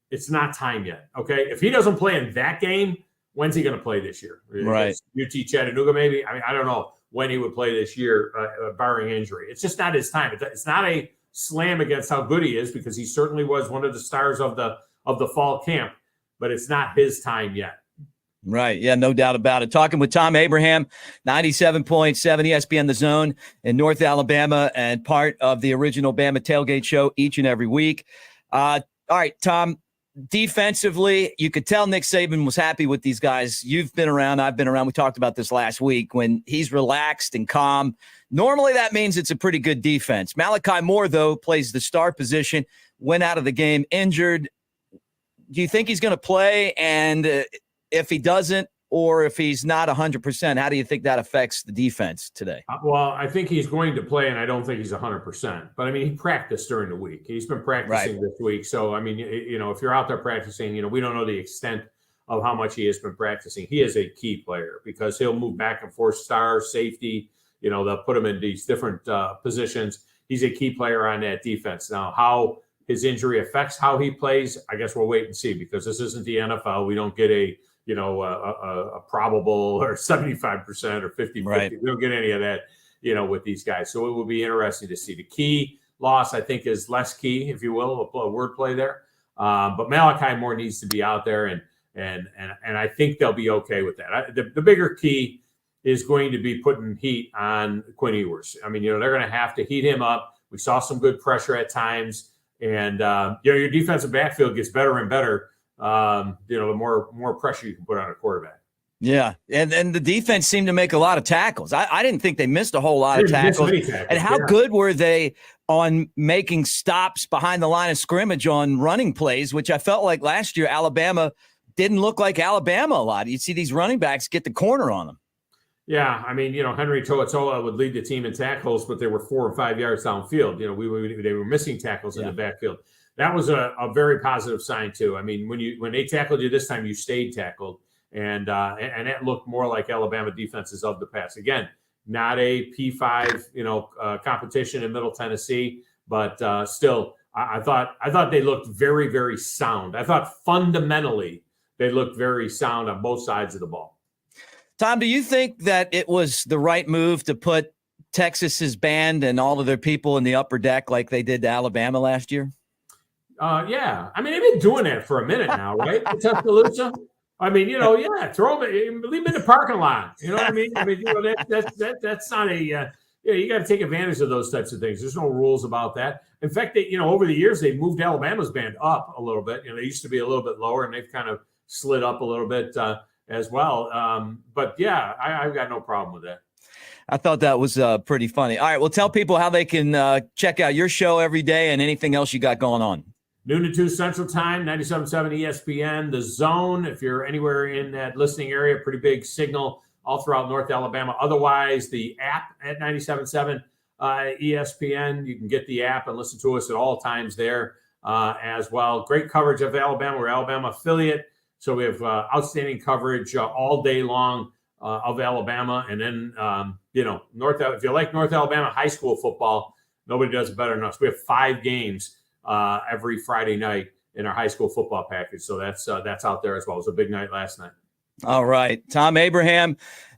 It's not time yet, okay? If he doesn't play in that game, when's he going to play this year? Right. UT Chattanooga maybe? I mean, I don't know when he would play this year, barring injury. It's just not his time. It's not a slam against how good he is, because he certainly was one of the stars of the fall camp. But it's not his time yet. Right. Yeah, no doubt about it. Talking with Thom Abraham, 97.7 ESPN The Zone in North Alabama, and part of the original Bama Tailgate Show each and every week. All right, Tom, defensively, you could tell Nick Saban was happy with these guys. You've been around. I've been around. We talked about this last week. When he's relaxed and calm, normally that means it's a pretty good defense. Malachi Moore, though, plays the star position, went out of the game injured. Do you think he's going to play? And if he doesn't, or if he's not 100%, how do you think that affects the defense today? Well, I think he's going to play, and I don't think he's 100%. But, I mean, he practiced during the week. He's been practicing this week. So, I mean, if you're out there practicing, we don't know the extent of how much he has been practicing. He is a key player because he'll move back and forth, star, safety, they'll put him in these different positions. He's a key player on that defense. Now, how his injury affects how he plays, I guess we'll wait and see, because this isn't the NFL. We don't get a probable or 75% or 50-50. Right. We don't get any of that, with these guys. So it will be interesting to see. The key loss, I think, is less key, if you will, a wordplay there. But Malachi Moore needs to be out there, and I think they'll be okay with that. The bigger key is going to be putting heat on Quinn Ewers. I mean, they're going to have to heat him up. We saw some good pressure at times, and your defensive backfield gets better and better. The more pressure you can put on a quarterback. Yeah, and the defense seemed to make a lot of tackles. I didn't think they missed a whole lot of tackles. And how good were they on making stops behind the line of scrimmage on running plays, which I felt like last year Alabama didn't look like Alabama a lot. You'd see these running backs get the corner on them. Yeah, I mean, Henry To'oTo'o would lead the team in tackles, but they were 4 or 5 yards downfield. They were missing tackles in the backfield. That was a very positive sign too. I mean, when they tackled you this time, you stayed tackled, and that looked more like Alabama defenses of the past. Again, not a P5 competition in Middle Tennessee, but still, I thought they looked very, very sound. I thought fundamentally they looked very sound on both sides of the ball. Tom, do you think that it was the right move to put Texas's band and all of their people in the upper deck like they did to Alabama last year? Yeah. I mean, they've been doing that for a minute now, right? Tuscaloosa. I mean, throw them, leave them in the parking lot. You know what I mean? I mean, that's not a, you got to take advantage of those types of things. There's no rules about that. In fact, over the years, they've moved Alabama's band up a little bit. They used to be a little bit lower, and they've kind of slid up a little bit as well. But yeah, I've got no problem with that. I thought that was pretty funny. All right, well, tell people how they can check out your show every day and anything else you got going on. Noon to 2 Central Time, 97.7 ESPN, The Zone. If you're anywhere in that listening area, pretty big signal all throughout North Alabama. Otherwise, the app at 97.7 ESPN. You can get the app and listen to us at all times there as well. Great coverage of Alabama. We're Alabama affiliate, so we have outstanding coverage all day long of Alabama. And then, if you like North Alabama high school football, nobody does it better than us. We have 5 games every Friday night in our high school football package. So that's out there as well. It was a big night last night. All right. Thom Abraham.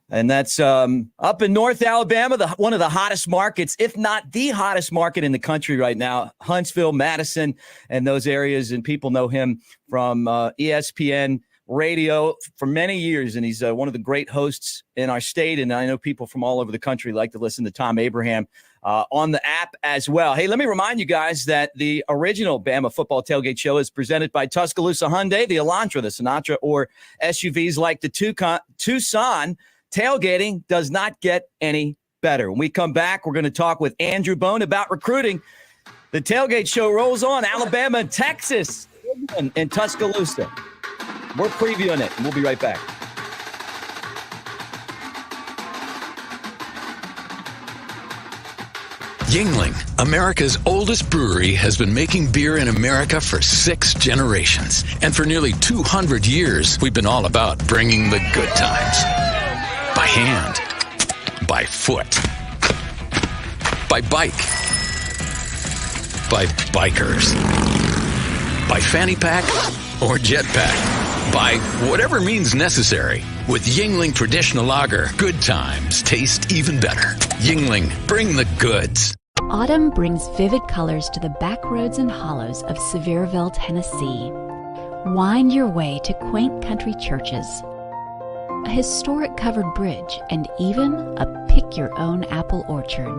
And that's up in North Alabama, one of the hottest markets, if not the hottest market in the country right now, Huntsville, Madison, and those areas. And people know him from ESPN radio for many years. And he's one of the great hosts in our state. And I know people from all over the country like to listen to Thom Abraham on the app as well. Hey, let me remind you guys that the original Bama Football Tailgate Show is presented by Tuscaloosa Hyundai, the Elantra, the Sinatra, or SUVs like the Tucson. Tailgating does not get any better. When we come back, we're going to talk with Andrew Bone about recruiting. The Tailgate Show rolls on. Alabama and Texas in Tuscaloosa. We're previewing it, and we'll be right back. Yuengling, America's oldest brewery, has been making beer in America for 6 generations. And for nearly 200 years, we've been all about bringing the good times. By hand, by foot, by bike, by bikers, by fanny pack or jetpack, by whatever means necessary. With Yuengling Traditional Lager, good times taste even better. Yuengling, bring the goods. Autumn brings vivid colors to the back roads and hollows of Sevierville, Tennessee. Wind your way to quaint country churches, a historic covered bridge, and even a pick-your-own apple orchard.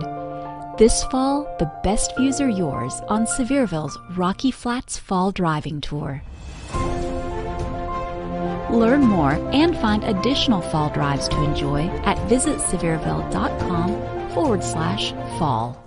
This fall, the best views are yours on Sevierville's Rocky Flats Fall Driving Tour. Learn more and find additional fall drives to enjoy at visitsevierville.com/fall.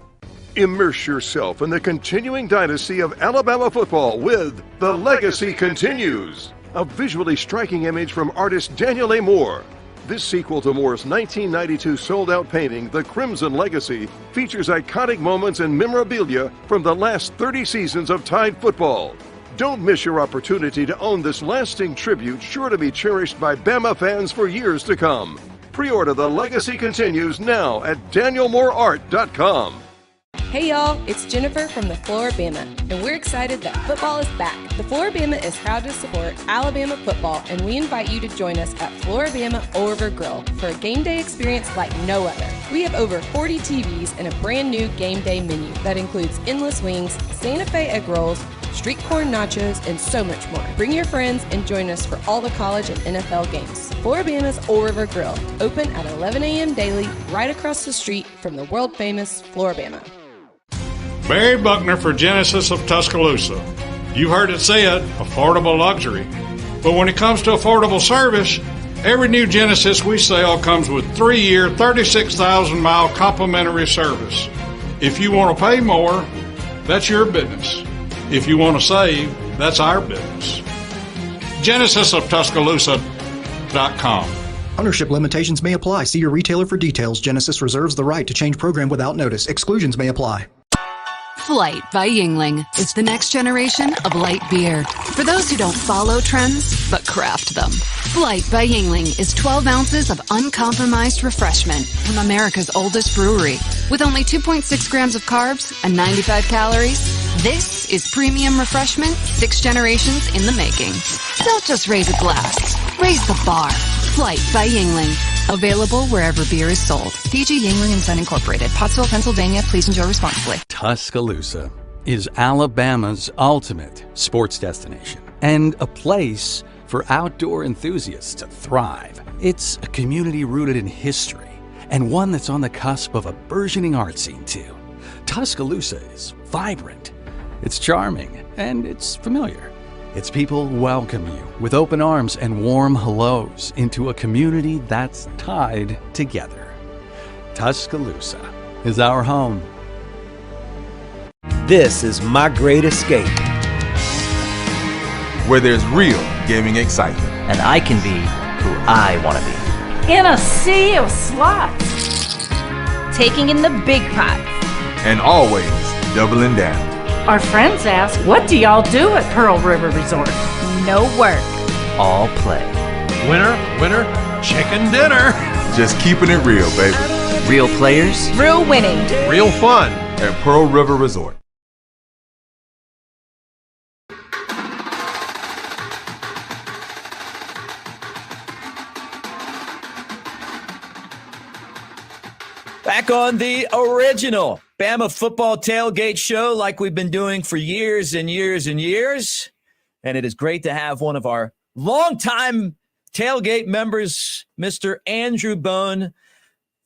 Immerse yourself in the continuing dynasty of Alabama football with The Legacy Continues, a visually striking image from artist Daniel A. Moore. This sequel to Moore's 1992 sold-out painting, The Crimson Legacy, features iconic moments and memorabilia from the last 30 seasons of Tide football. Don't miss your opportunity to own this lasting tribute sure to be cherished by Bama fans for years to come. Pre-order The Legacy Continues now at DanielMooreArt.com. Hey y'all, it's Jennifer from the Floor Bama, and we're excited that football is back. The Floor Bama is proud to support Alabama football, and we invite you to join us at Floor Bama Old River Grill for a game day experience like no other. We have over 40 TVs and a brand new game day menu that includes endless wings, Santa Fe egg rolls, street corn nachos, and so much more. Bring your friends and join us for all the college and NFL games. Floor Bama's Old River Grill, open at 11 a.m. daily, right across the street from the world-famous Floor Bama. Barry Buckner for Genesis of Tuscaloosa. You've heard it said, affordable luxury. But when it comes to affordable service, every new Genesis we sell comes with 3-year, 36,000-mile complimentary service. If you want to pay more, that's your business. If you want to save, that's our business. GenesisofTuscaloosa.com. Ownership limitations may apply. See your retailer for details. Genesis reserves the right to change program without notice. Exclusions may apply. Flight by Yingling is the next generation of light beer. For those who don't follow trends, but craft them. Flight by Yingling is 12 ounces of uncompromised refreshment from America's oldest brewery. With only 2.6 grams of carbs and 95 calories, this is premium refreshment 6 generations in the making. Don't just raise a glass, raise the bar. Flight by Yingling. Available wherever beer is sold. PG Yingling & Son Incorporated. Pottsville, Pennsylvania. Please enjoy responsibly. Tuscaloosa is Alabama's ultimate sports destination and a place for outdoor enthusiasts to thrive. It's a community rooted in history and one that's on the cusp of a burgeoning art scene too. Tuscaloosa is vibrant, it's charming, and it's familiar. Its people welcome you with open arms and warm hellos into a community that's tied together. Tuscaloosa is our home. This is my great escape. Where there's real gaming excitement. And I can be who I want to be. In a sea of slots. Taking in the big pots. And always doubling down. Our friends ask, what do y'all do at Pearl River Resort? No work. All play. Winner, winner, chicken dinner. Just keeping it real, baby. Real players. Real winning. Real fun. At Pearl River Resort. Back on the original Bama Football Tailgate Show like we've been doing for years and years and years. And it is great to have one of our longtime tailgate members, Mr. Andrew Bone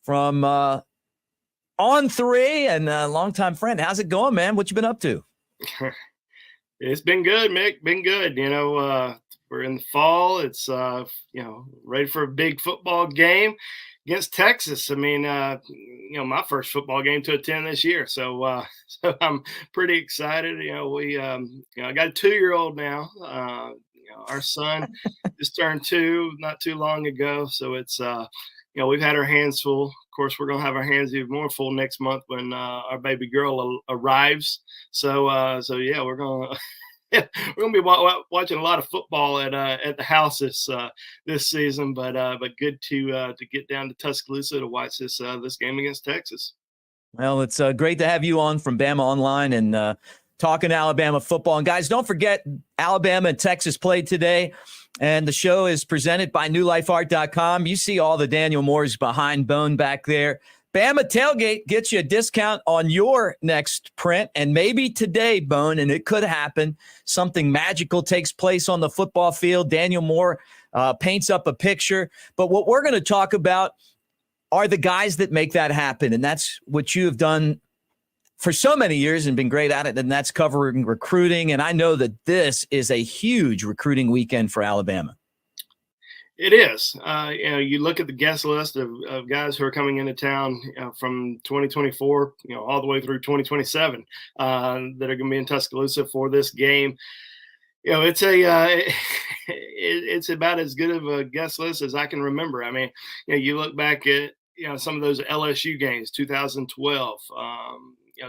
from On 3 and a longtime friend. How's it going, man? What you been up to? It's been good, Mick. Been good. You know, we're in the fall. It's, ready for a big football game against Texas. I mean, my first football game to attend this year. So I'm pretty excited. I got a 2-year-old now. Our son just turned 2 not too long ago. So it's, we've had our hands full. Of course, we're going to have our hands even more full next month when our baby girl arrives. So yeah, we're going to. Yeah, we're going to be watching a lot of football at the house this season, but good to get down to Tuscaloosa to watch this game against Texas. Well, it's great to have you on from Bama Online and talking Alabama football. And guys, don't forget Alabama and Texas played today, and the show is presented by NewLifeArt.com. You see all the Daniel Moores behind Bone back there. Bama Tailgate gets you a discount on your next print, and maybe today, Bone, and it could happen, something magical takes place on the football field. Daniel Moore paints up a picture. But what we're going to talk about are the guys that make that happen, and that's what you have done for so many years and been great at it, and that's covering recruiting. And I know that this is a huge recruiting weekend for Alabama. It is. You look at the guest list of guys who are coming into town from 2024, all the way through 2027 that are going to be in Tuscaloosa for this game. It's it's about as good of a guest list as I can remember. I mean, you look back at some of those LSU games, 2012.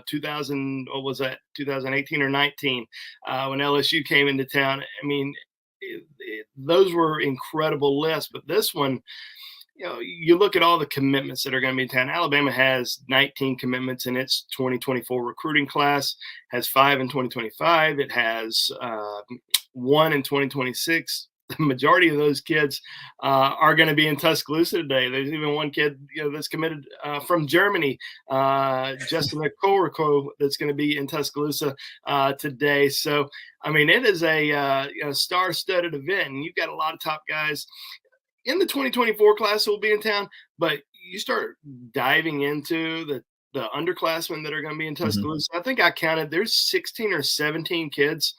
2018 or 19 when LSU came into town. I mean, those were incredible lists, but this one, you look at all the commitments that are going to be in town. Alabama has 19 commitments in its 2024 recruiting class, has 5 in 2025. It has 1 in 2026. The majority of those kids are going to be in Tuscaloosa today. There's even one kid that's committed from Germany, Justin Okoroko, that's going to be in Tuscaloosa today. So, I mean, it is a star-studded event, and you've got a lot of top guys in the 2024 class who will be in town. But you start diving into the underclassmen that are going to be in Tuscaloosa. I think I counted there's 16 or 17 kids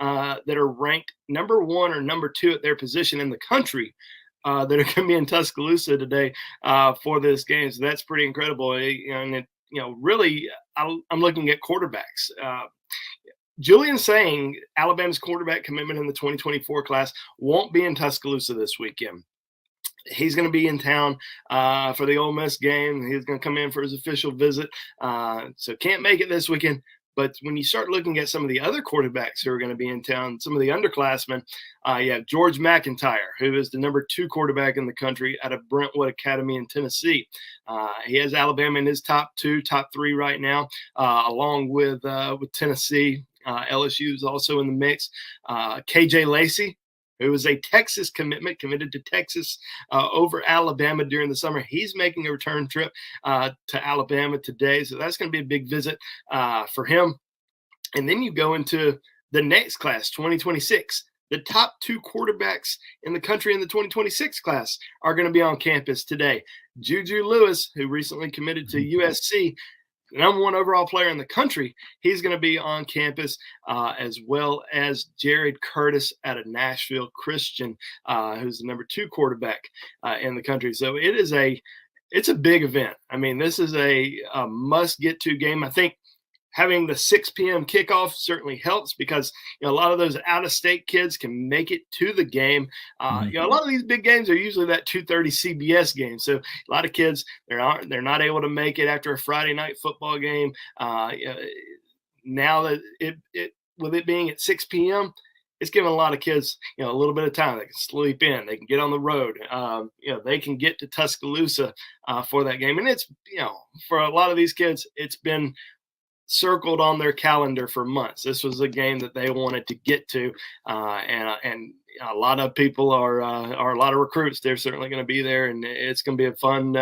that are ranked number 1 or number 2 at their position in the country that are going to be in Tuscaloosa today for this game. So that's pretty incredible. And really, I'm looking at quarterbacks. Julian Saying, Alabama's quarterback commitment in the 2024 class, won't be in Tuscaloosa this weekend. He's going to be in town for the Ole Miss game. He's going to come in for his official visit. So can't make it this weekend. But when you start looking at some of the other quarterbacks who are going to be in town, some of the underclassmen, you have George McIntyre, who is the number 2 quarterback in the country out of Brentwood Academy in Tennessee. He has Alabama in his top 3 right now, along with Tennessee. LSU is also in the mix. KJ Lacey, who is a Texas committed to Texas over Alabama during the summer. He's making a return trip to Alabama today. So that's going to be a big visit for him. And then you go into the next class, 2026. The top 2 quarterbacks in the country in the 2026 class are going to be on campus today. Juju Lewis, who recently committed to USC, number 1 overall player in the country, he's going to be on campus, as well as Jared Curtis out of Nashville Christian, who's the number 2 quarterback in the country. So it's a big event. I mean, this is a must-get-to game. I think having the 6 p.m. kickoff certainly helps because a lot of those out-of-state kids can make it to the game. A lot of these big games are usually that 2:30 CBS game. So a lot of kids they're not able to make it after a Friday night football game. Now that with it being at 6 p.m., it's giving a lot of kids a little bit of time. They can sleep in, they can get on the road. They can get to Tuscaloosa for that game, and it's for a lot of these kids, it's been circled on their calendar for months. This was a game that they wanted to get to, and a lot of people are a lot of recruits. They're certainly going to be there, and it's going to be a fun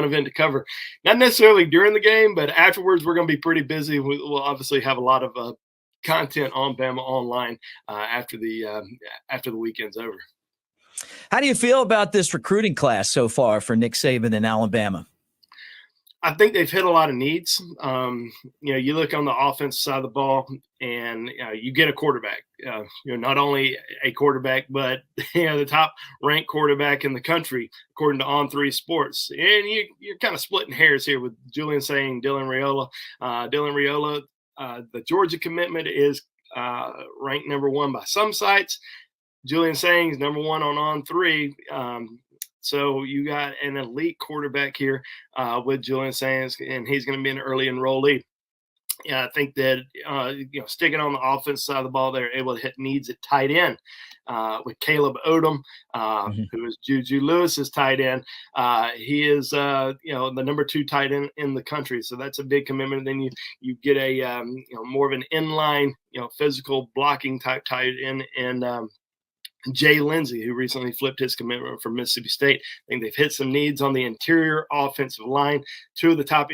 event to cover. Not necessarily during the game, but afterwards we're going to be pretty busy. We'll obviously have a lot of content on Bama Online after the weekend's over. How do you feel about this recruiting class so far for Nick Saban in Alabama? I think they've hit a lot of needs. You look on the offense side of the ball, and you get a quarterback. Not only a quarterback, but the top ranked quarterback in the country according to On3 Sports. And you're kind of splitting hairs here with Julian Saying, Dylan Raiola. The Georgia commitment is ranked number 1 by some sites. Julian Saying is number 1 on On3. So you got an elite quarterback here with Julian Saying, and he's going to be an early enrollee. I think that, sticking on the offense side of the ball, they're able to hit needs at tight end with Caleb Odom, who is Juju Lewis's tight end. He is, the number 2 tight end in the country. So that's a big commitment. And then you get a, more of an inline, physical blocking type tight end and Jay Lindsey, who recently flipped his commitment from Mississippi State. I think they've hit some needs on the interior offensive line. 2 of the top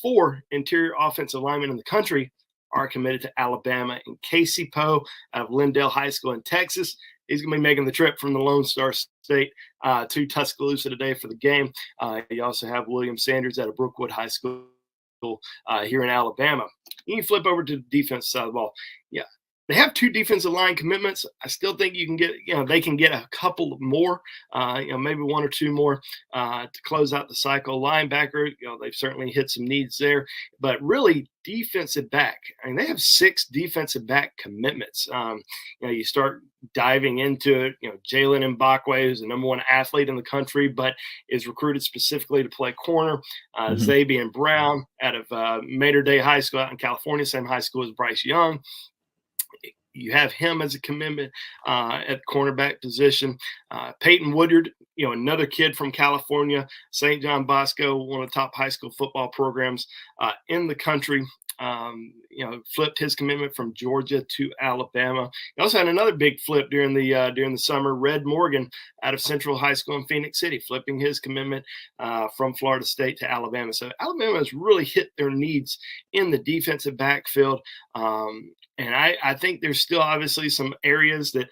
4 interior offensive linemen in the country are committed to Alabama. And Casey Poe out of Lindale High School in Texas, he's going to be making the trip from the Lone Star State to Tuscaloosa today for the game. You also have William Sanders out of Brookwood High School here in Alabama. You can flip over to the defense side of the ball. Yeah. They have 2 defensive line commitments. I still think you can get, they can get a couple more, maybe 1 or 2 more to close out the cycle. Linebacker, they've certainly hit some needs there, but really defensive back. I mean, they have 6 defensive back commitments. You start diving into it. Jalen Mbakwe, who's the number 1 athlete in the country, but is recruited specifically to play corner. Zabian Brown out of Mater Dei High School out in California, same high school as Bryce Young. You have him as a commitment at the cornerback position. Peyton Woodyard, another kid from California, St. John Bosco, one of the top high school football programs in the country. Flipped his commitment from Georgia to Alabama. He also had another big flip during the summer. Red Morgan out of Central High School in Phoenix City, flipping his commitment from Florida State to Alabama. So Alabama has really hit their needs in the defensive backfield. And I think there's still obviously some areas that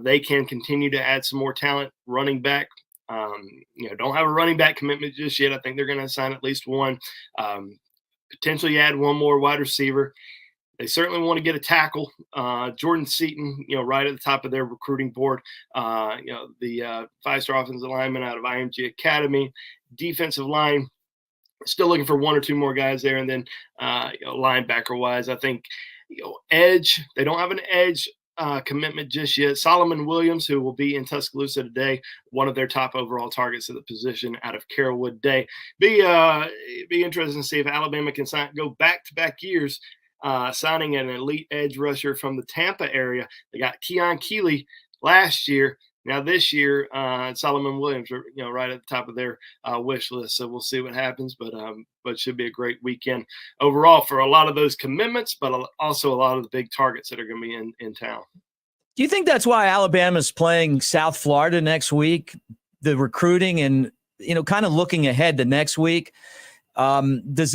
they can continue to add some more talent. Running back, don't have a running back commitment just yet. I think they're going to sign at least one. Potentially add one more wide receiver. They certainly want to get a tackle. Jordan Seaton, right at the top of their recruiting board. The five-star offensive lineman out of IMG Academy. Defensive line, still looking for one or two more guys there. And then linebacker-wise, I think, edge. They don't have an edge commitment just yet. Solomon Williams, who will be in Tuscaloosa today, one of their top overall targets at the position out of Carrollwood Day. Be interesting to see if Alabama can go back-to-back years signing an elite edge rusher from the Tampa area. They got Keon Keeley last year. Now this year, Solomon Williams are right at the top of their wish list. So we'll see what happens, but it should be a great weekend overall for a lot of those commitments, but also a lot of the big targets that are going to be in town. Do you think that's why Alabama's playing South Florida next week? The recruiting and kind of looking ahead to next week. Does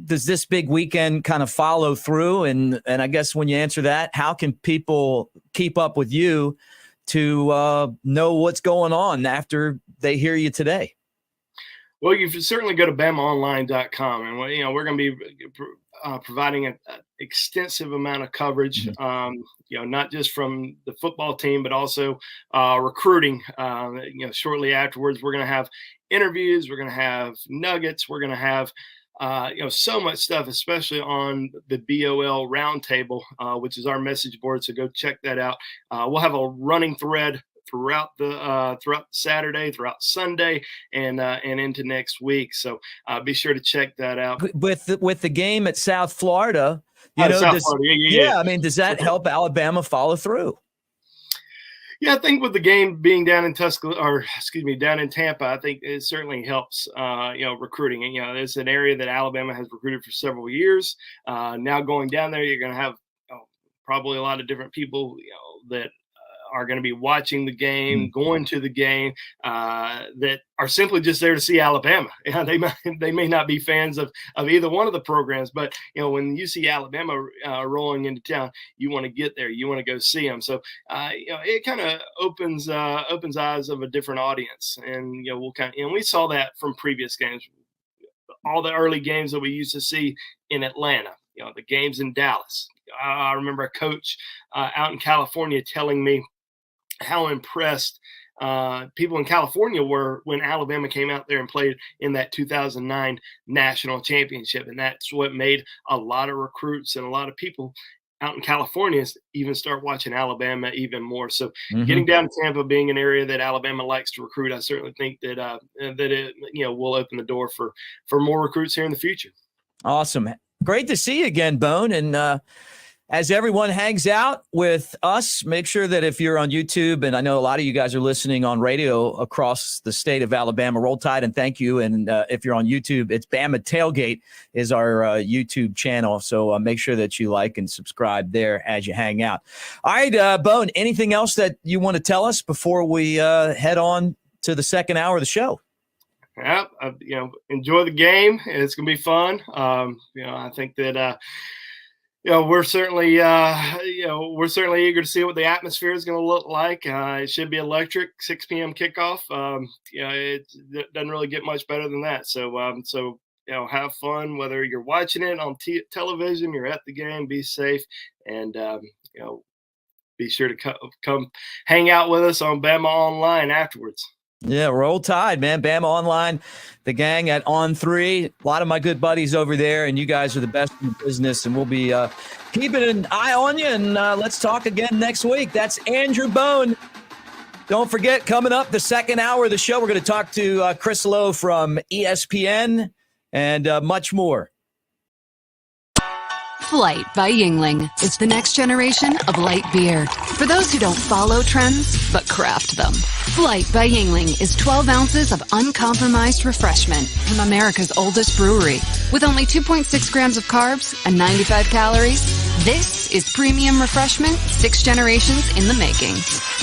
this big weekend kind of follow through? And I guess when you answer that, how can people keep up with you to know what's going on after they hear you today? Well, you can certainly go to BamaOnline.com, and we're going to be providing an extensive amount of coverage, not just from the football team, but also recruiting. Shortly afterwards, we're going to have interviews, we're going to have nuggets, we're going to have so much stuff, especially on the BOL Roundtable, which is our message board. So go check that out. We'll have a running thread throughout Saturday, throughout Sunday, and into next week. So be sure to check that out. With the game at South Florida, Florida. I mean, does that help Alabama follow through? Yeah, I think with the game being down in down in Tampa, I think it certainly helps, recruiting. And, it's an area that Alabama has recruited for several years. Now going down there, you're going to have probably a lot of different people, that are going to be watching the game, going to the game, that are simply just there to see Alabama. They may not be fans of either one of the programs, but when you see Alabama rolling into town, you want to get there, you want to go see them. So it kind of opens eyes of a different audience, and we saw that from previous games, all the early games that we used to see in Atlanta, the games in Dallas. I remember a coach out in California telling me how impressed people in California were when Alabama came out there and played in that 2009 national championship. And that's what made a lot of recruits and a lot of people out in California even start watching Alabama even more. So getting down to Tampa, being an area that Alabama likes to recruit, I certainly think that it will open the door for more recruits here in the future. Awesome. Great to see you again, Bone. And as everyone hangs out with us, make sure that if you're on YouTube, and I know a lot of you guys are listening on radio across the state of Alabama, roll tide and thank you. And if you're on YouTube, it's Bama Tailgate is our YouTube channel. So make sure that you like and subscribe there as you hang out. All right, Bone, anything else that you want to tell us before we head on to the second hour of the show? Yeah, enjoy the game. It's going to be fun. I think that, we're certainly eager to see what the atmosphere is going to look like. It should be electric. 6 p.m. kickoff. It doesn't really get much better than that. So have fun whether you're watching it on television, you're at the game. Be safe, and be sure to come hang out with us on Bama Online afterwards. Yeah, roll tide, man. Bama Online, the gang at On3. A lot of my good buddies over there, and you guys are the best in the business, and we'll be keeping an eye on you, and let's talk again next week. That's Andrew Bone. Don't forget, coming up the second hour of the show, we're going to talk to Chris Low from ESPN and much more. Flight by Yingling is the next generation of light beer. For those who don't follow trends, but craft them. Flight by Yingling is 12 ounces of uncompromised refreshment from America's oldest brewery. With only 2.6 grams of carbs and 95 calories, this is premium refreshment 6 generations in the making.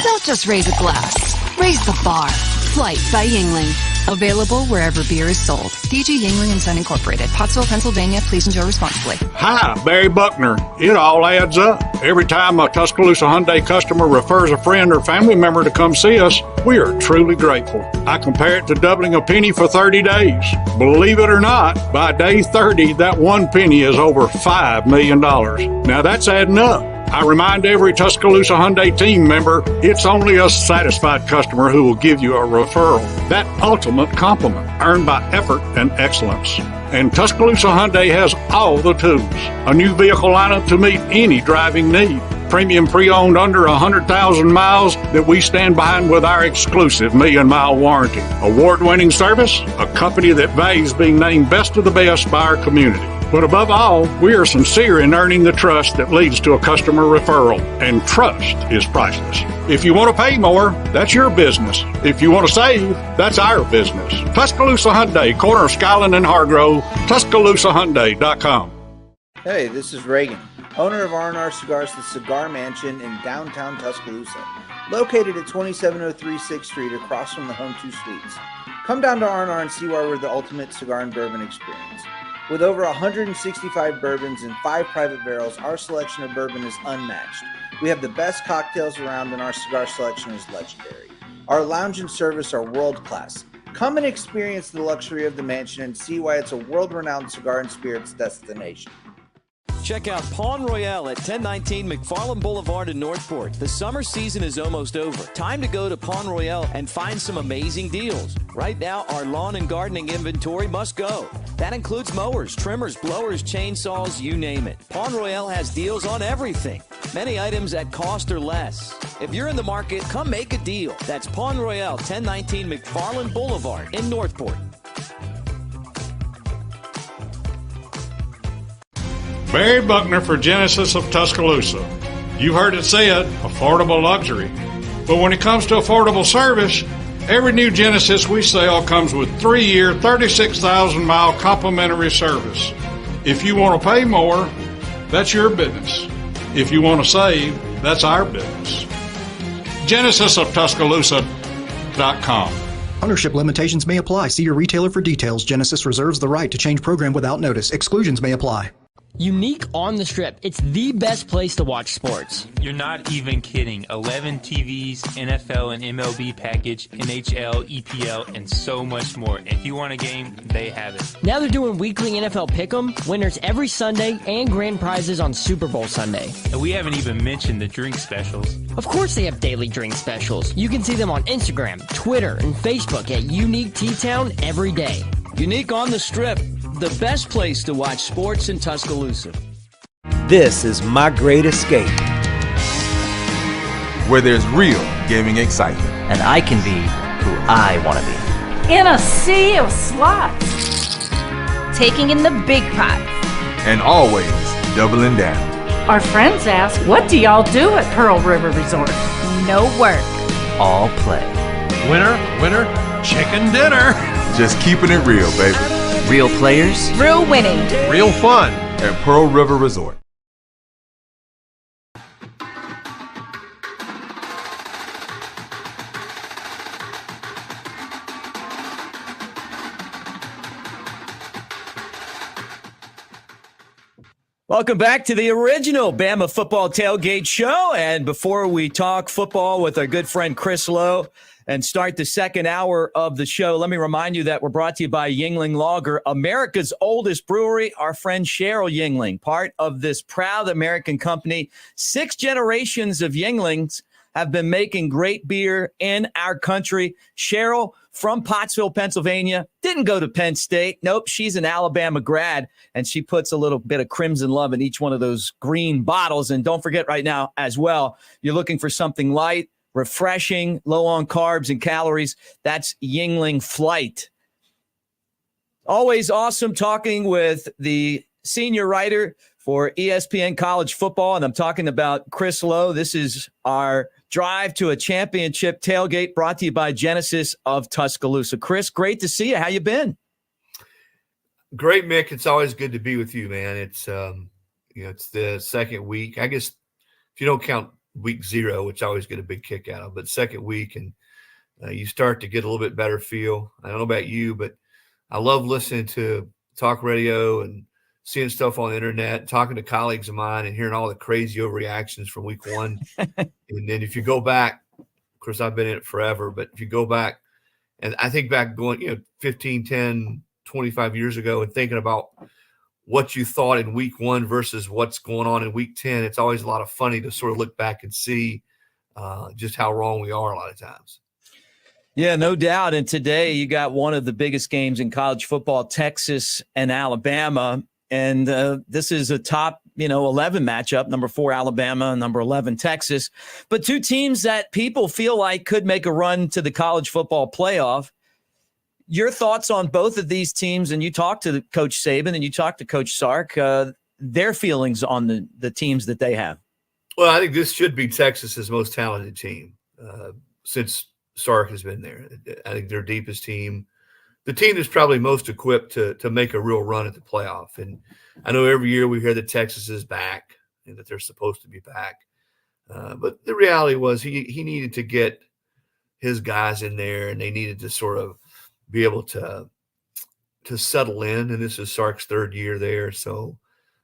Don't just raise a glass, raise the bar. Flight by Yingling. Available wherever beer is sold. DG Yingling & Son Incorporated, Pottsville, Pennsylvania. Please enjoy responsibly. Hi, Barry Buckner. It all adds up. Every time a Tuscaloosa Hyundai customer refers a friend or family member to come see us, we are truly grateful. I compare it to doubling a penny for 30 days. Believe it or not, by day 30, that one penny is over $5 million. Now that's adding up. I remind every Tuscaloosa Hyundai team member, it's only a satisfied customer who will give you a referral. That ultimate compliment earned by effort and excellence. And Tuscaloosa Hyundai has all the tools. A new vehicle lineup to meet any driving need. Premium pre-owned under 100,000 miles that we stand behind with our exclusive million-mile warranty. Award-winning service, a company that values being named best of the best by our community. But above all, we are sincere in earning the trust that leads to a customer referral. And trust is priceless. If you want to pay more, that's your business. If you want to save, that's our business. Tuscaloosa Hyundai, corner of Skyland and Hargrove, TuscaloosaHyundai.com. Hey, this is Reagan, owner of R&R Cigars, the Cigar Mansion in downtown Tuscaloosa, located at 2703 6th Street across from the Home 2 Suites. Come down to R&R and see why we're the ultimate cigar and bourbon experience. With over 165 bourbons and 5 private barrels, our selection of bourbon is unmatched. We have the best cocktails around, and our cigar selection is legendary. Our lounge and service are world-class. Come and experience the luxury of the mansion and see why it's a world-renowned cigar and spirits destination. Check out Pawn Royale at 1019 McFarland Boulevard in Northport. The summer season is almost over. Time to go to Pawn Royale and find some amazing deals. Right now, our lawn and gardening inventory must go. That includes mowers, trimmers, blowers, chainsaws, you name it. Pawn Royale has deals on everything. Many items at cost or less. If you're in the market, come make a deal. That's Pawn Royale, 1019 McFarland Boulevard in Northport. Barry Buckner for Genesis of Tuscaloosa. You heard it said, affordable luxury. But when it comes to affordable service, every new Genesis we sell comes with 3-year, 36,000-mile complimentary service. If you want to pay more, that's your business. If you want to save, that's our business. GenesisofTuscaloosa.com. Ownership limitations may apply. See your retailer for details. Genesis reserves the right to change program without notice. Exclusions may apply. Unique on the Strip. It's the best place to watch sports. You're not even kidding. 11 TVs, NFL and MLB package, NHL, EPL, and so much more. If you want a game, they have it. Now they're doing weekly NFL Pick'em, winners every Sunday, and grand prizes on Super Bowl Sunday. And we haven't even mentioned the drink specials. Of course they have daily drink specials. You can see them on Instagram, Twitter, and Facebook at Unique T-Town every day. Unique on the Strip. The best place to watch sports in Tuscaloosa. This is my great escape. Where there's real gaming excitement. And I can be who I want to be. In a sea of slots. Taking in the big pots. And always doubling down. Our friends ask, what do y'all do at Pearl River Resort? No work. All play. Winner, winner, chicken dinner. Just keeping it real, baby. Real players. Real winning. Real fun. At Pearl River Resort. Welcome back to the original Bama Football Tailgate Show. And before we talk football with our good friend Chris Low and start the second hour of the show, let me remind you that we're brought to you by Yuengling Lager, America's oldest brewery. Our friend Cheryl Yuengling, part of this proud American company. 6 generations of Yuenglings have been making great beer in our country. Cheryl, from Pottsville, Pennsylvania, didn't go to Penn State. Nope, she's an Alabama grad, and she puts a little bit of Crimson Love in each one of those green bottles. And don't forget right now as well, you're looking for something light, refreshing, low on carbs and calories. That's Yuengling Flight. Always awesome talking with the senior writer for ESPN College Football, and I'm talking about Chris Low. This is our Drive to a Championship tailgate brought to you by Genesis of Tuscaloosa. Chris, great to see you. How you been? Great, Mick. It's always good to be with you, man. It's it's the second week. I guess if you don't count week 0, which I always get a big kick out of, but second week, and you start to get a little bit better feel. I don't know about you, but I love listening to talk radio and seeing stuff on the internet, talking to colleagues of mine and hearing all the crazy overreactions from week 1. And then if you go back, of course, I've been in it forever, but if you go back, and I think back going, 15, 10, 25 years ago and thinking about what you thought in week 1 versus what's going on in week 10, it's always a lot of funny to sort of look back and see just how wrong we are a lot of times. Yeah, no doubt. And today you got one of the biggest games in college football, Texas and Alabama. And this is a top, 11 matchup, number 4 Alabama, number 11 Texas. But two teams that people feel like could make a run to the college football playoff. Your thoughts on both of these teams, and you talked to Coach Saban and you talked to Coach Sark, their feelings on the teams that they have. Well, I think this should be Texas's most talented team since Sark has been there. I think their deepest team. The team that's probably most equipped to make a real run at the playoff. And I know every year we hear that Texas is back and that they're supposed to be back. But the reality was he needed to get his guys in there, and they needed to sort of be able to settle in. And this is Sark's 3rd year there. So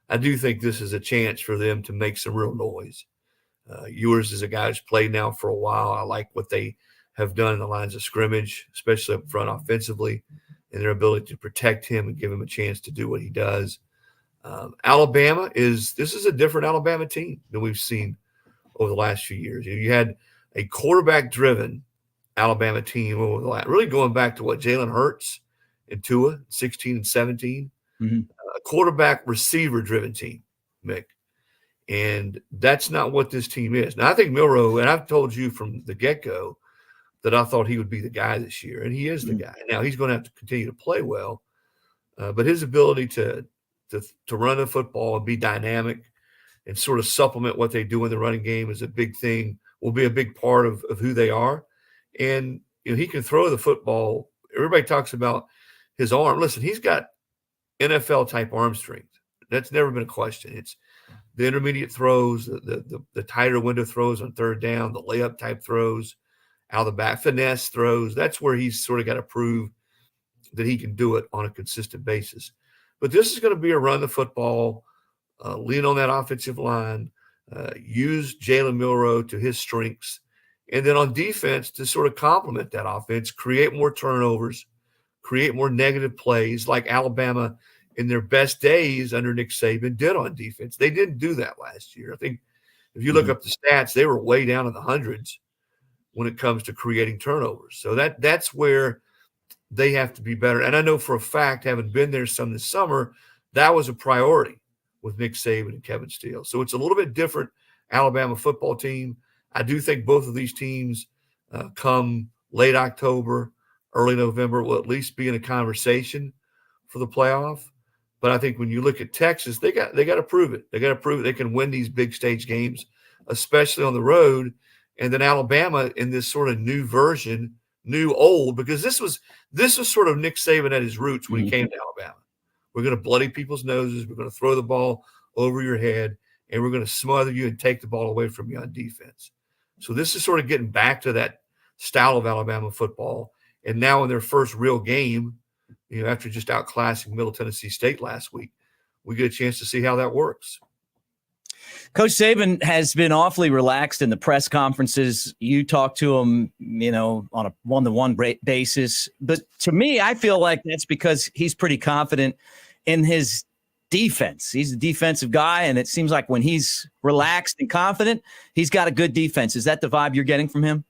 I do think this is a chance for them to make some real noise. Ewers is a guy who's played now for a while. I like what they have done in the lines of scrimmage, especially up front offensively, and their ability to protect him and give him a chance to do what he does. Alabama this is a different Alabama team than we've seen over the last few years. You had a quarterback-driven Alabama team over the last, really going back to what Jalen Hurts and Tua, 16 and 17, a quarterback receiver-driven team, Mick. And that's not what this team is. Now, I think Milroe, and I've told you from the get-go, that I thought he would be the guy this year, and he is the guy. Now he's going to have to continue to play well, but his ability to run the football and be dynamic and sort of supplement what they do in the running game is a big thing. Will be a big part of who they are, and he can throw the football. Everybody talks about his arm. Listen, he's got NFL type arm strength. That's never been a question. It's the intermediate throws, the tighter window throws on 3rd down, the layup type throws. Out of the back, finesse throws. That's where he's sort of got to prove that he can do it on a consistent basis. But this is going to be a run the football, lean on that offensive line, use Jalen Milroe to his strengths, and then on defense to sort of complement that offense, create more turnovers, create more negative plays like Alabama in their best days under Nick Saban did on defense. They didn't do that last year. I think if you look up the stats, they were way down in the hundreds when it comes to creating turnovers. So that's where they have to be better. And I know for a fact, having been there some this summer, that was a priority with Nick Saban and Kevin Steele. So it's a little bit different Alabama football team. I do think both of these teams come late October, early November will at least be in a conversation for the playoff. But I think when you look at Texas, they got to prove it. They got to prove they can win these big stage games, especially on the road. And then Alabama in this sort of new version, new old, because this was sort of Nick Saban at his roots when he came to Alabama. We're going to bloody people's noses. We're going to throw the ball over your head, and we're going to smother you and take the ball away from you on defense. So this is sort of getting back to that style of Alabama football. And now in their first real game, after just outclassing Middle Tennessee State last week, we get a chance to see how that works. Coach Saban has been awfully relaxed in the press conferences. You talk to him, on a one-to-one basis. But to me, I feel like that's because he's pretty confident in his defense. He's a defensive guy, and it seems like when he's relaxed and confident, he's got a good defense. Is that the vibe you're getting from him?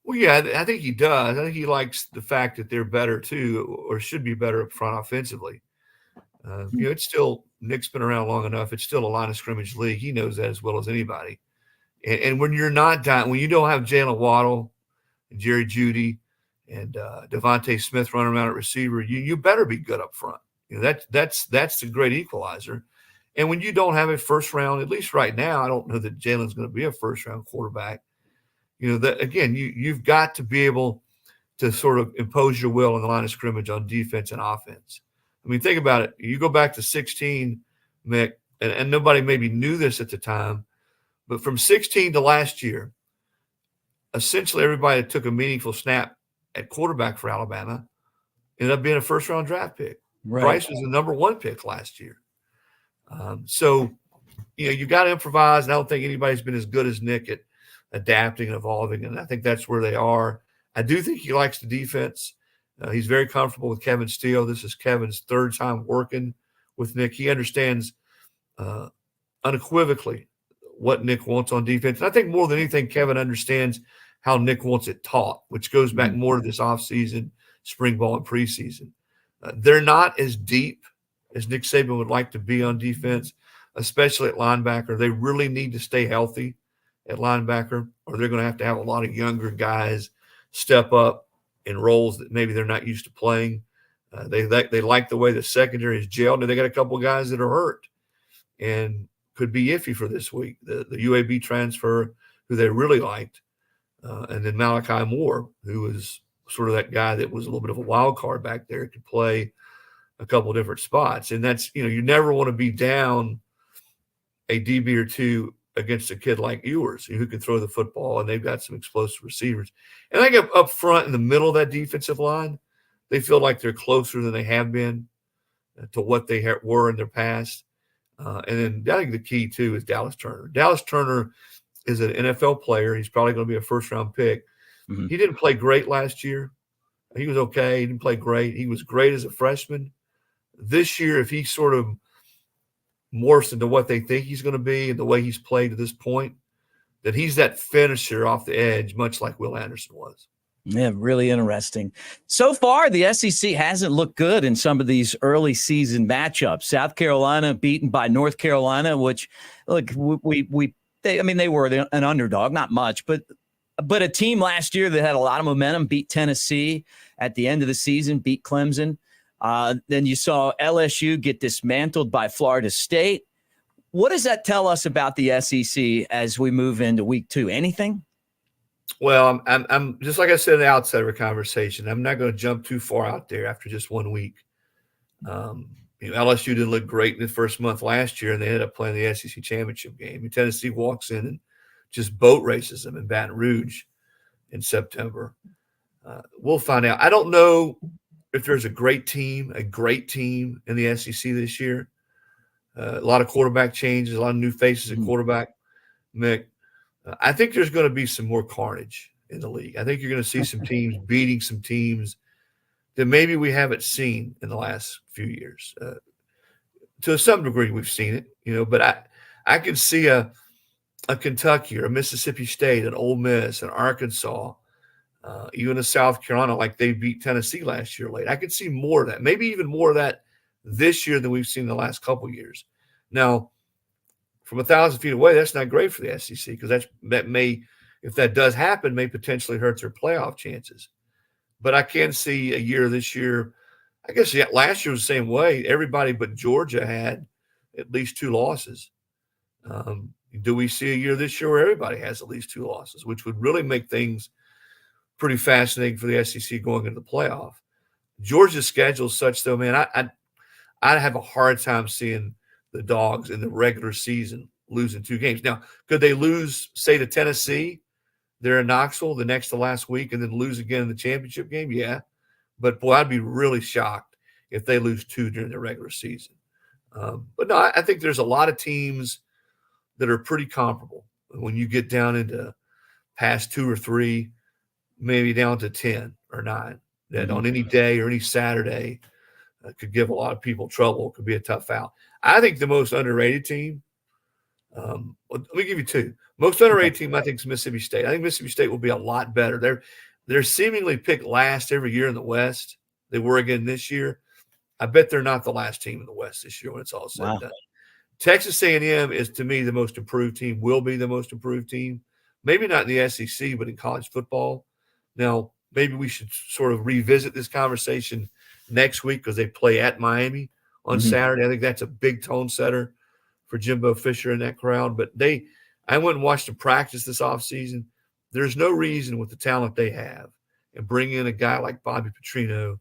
Well, yeah, I think he does. I think he likes the fact that they're better too, or should be better up front offensively. It's still – Nick's been around long enough. It's still a line of scrimmage league. He knows that as well as anybody. And when you're not – when you don't have Jalen Waddle and Jerry Jeudy and Devontae Smith running around at receiver, you better be good up front. That's the great equalizer. And when you don't have a first round, at least right now, I don't know that Jalen's going to be a first round quarterback. That again, you've got to be able to sort of impose your will on the line of scrimmage on defense and offense. I mean, think about it. You go back to 16, Mick, and nobody maybe knew this at the time, but from 16 to last year, essentially everybody that took a meaningful snap at quarterback for Alabama ended up being a first-round draft pick. Right. Bryce was the number 1 pick last year. So, you got to improvise, and I don't think anybody's been as good as Nick at adapting and evolving, and I think that's where they are. I do think he likes the defense. He's very comfortable with Kevin Steele. This is Kevin's 3rd time working with Nick. He understands unequivocally what Nick wants on defense. And I think more than anything, Kevin understands how Nick wants it taught, which goes back more to this offseason, spring ball, and preseason. They're not as deep as Nick Saban would like to be on defense, especially at linebacker. They really need to stay healthy at linebacker, or they're going to have a lot of younger guys step up in roles that maybe they're not used to playing. They like the way the secondary is gelled, and they got a couple of guys that are hurt and could be iffy for this week. The UAB transfer, who they really liked, and then Malachi Moore, who was sort of that guy that was a little bit of a wild card back there, could play a couple of different spots. And that's, you never want to be down a DB or two against a kid like Ewers, who can throw the football, and they've got some explosive receivers. And I think up front in the middle of that defensive line, they feel like they're closer than they have been to what they were in their past. And then I think the key, too, is Dallas Turner. Dallas Turner is an NFL player. He's probably going to be a first-round pick. Mm-hmm. He didn't play great last year. He was okay. He didn't play great. He was great as a freshman. This year, if he sort of morphs into what they think he's going to be and the way he's played to this point, that he's that finisher off the edge, much like Will Anderson was. Yeah, really interesting. So far, the SEC hasn't looked good in some of these early season matchups. South Carolina beaten by North Carolina, which, look, they were an underdog, not much, but a team last year that had a lot of momentum beat Tennessee at the end of the season, beat Clemson. Then you saw LSU get dismantled by Florida State. What does that tell us about the SEC as we move into week 2? Anything? Well, I'm just like I said in the outset of our conversation, I'm not going to jump too far out there after just 1 week. LSU didn't look great in the first month last year, and they ended up playing the SEC championship game. Tennessee walks in and just boat races them in Baton Rouge in September. We'll find out. I don't know if there's a great team in the SEC this year. A lot of quarterback changes, a lot of new faces at quarterback. Mick, I think there's going to be some more carnage in the league. I think you're going to see some teams beating some teams that maybe we haven't seen in the last few years. To some degree, we've seen it, but I could see a Kentucky or a Mississippi State, an Ole Miss, an Arkansas, even a South Carolina, like they beat Tennessee last year late. I could see more of that, maybe even more of that this year than we've seen in the last couple of years. Now, from 1,000 feet away, that's not great for the SEC because that may, if that does happen, may potentially hurt their playoff chances. But I can see a year this year. I guess last year was the same way. Everybody but Georgia had at least 2 losses. Do we see a year this year where everybody has at least 2 losses, which would really make things pretty fascinating for the SEC going into the playoff? Georgia's schedule is such, though, man, I'd have a hard time seeing the Dogs in the regular season losing 2 games. Now, could they lose, say, to Tennessee? They're in Knoxville the next to last week and then lose again in the championship game? Yeah. But, boy, I'd be really shocked if they lose 2 during the regular season. But, no, I think there's a lot of teams that are pretty comparable. When you get down into past 2 or 3, maybe down to 10 or 9, that on any day or any Saturday could give a lot of people trouble, could be a tough out. I think the most underrated team, let me give you 2. Most underrated team, I think, is Mississippi State. I think Mississippi State will be a lot better. They're seemingly picked last every year in the West. They were again this year. I bet they're not the last team in the West this year when it's all said and done. Texas A&M is, to me, the most improved team, will be the most improved team. Maybe not in the SEC, but in college football. Now, maybe we should sort of revisit this conversation next week because they play at Miami. on Saturday. I think that's a big tone setter for Jimbo Fisher and that crowd. But I went and watched them practice this offseason. There's no reason with the talent they have and bring in a guy like Bobby Petrino,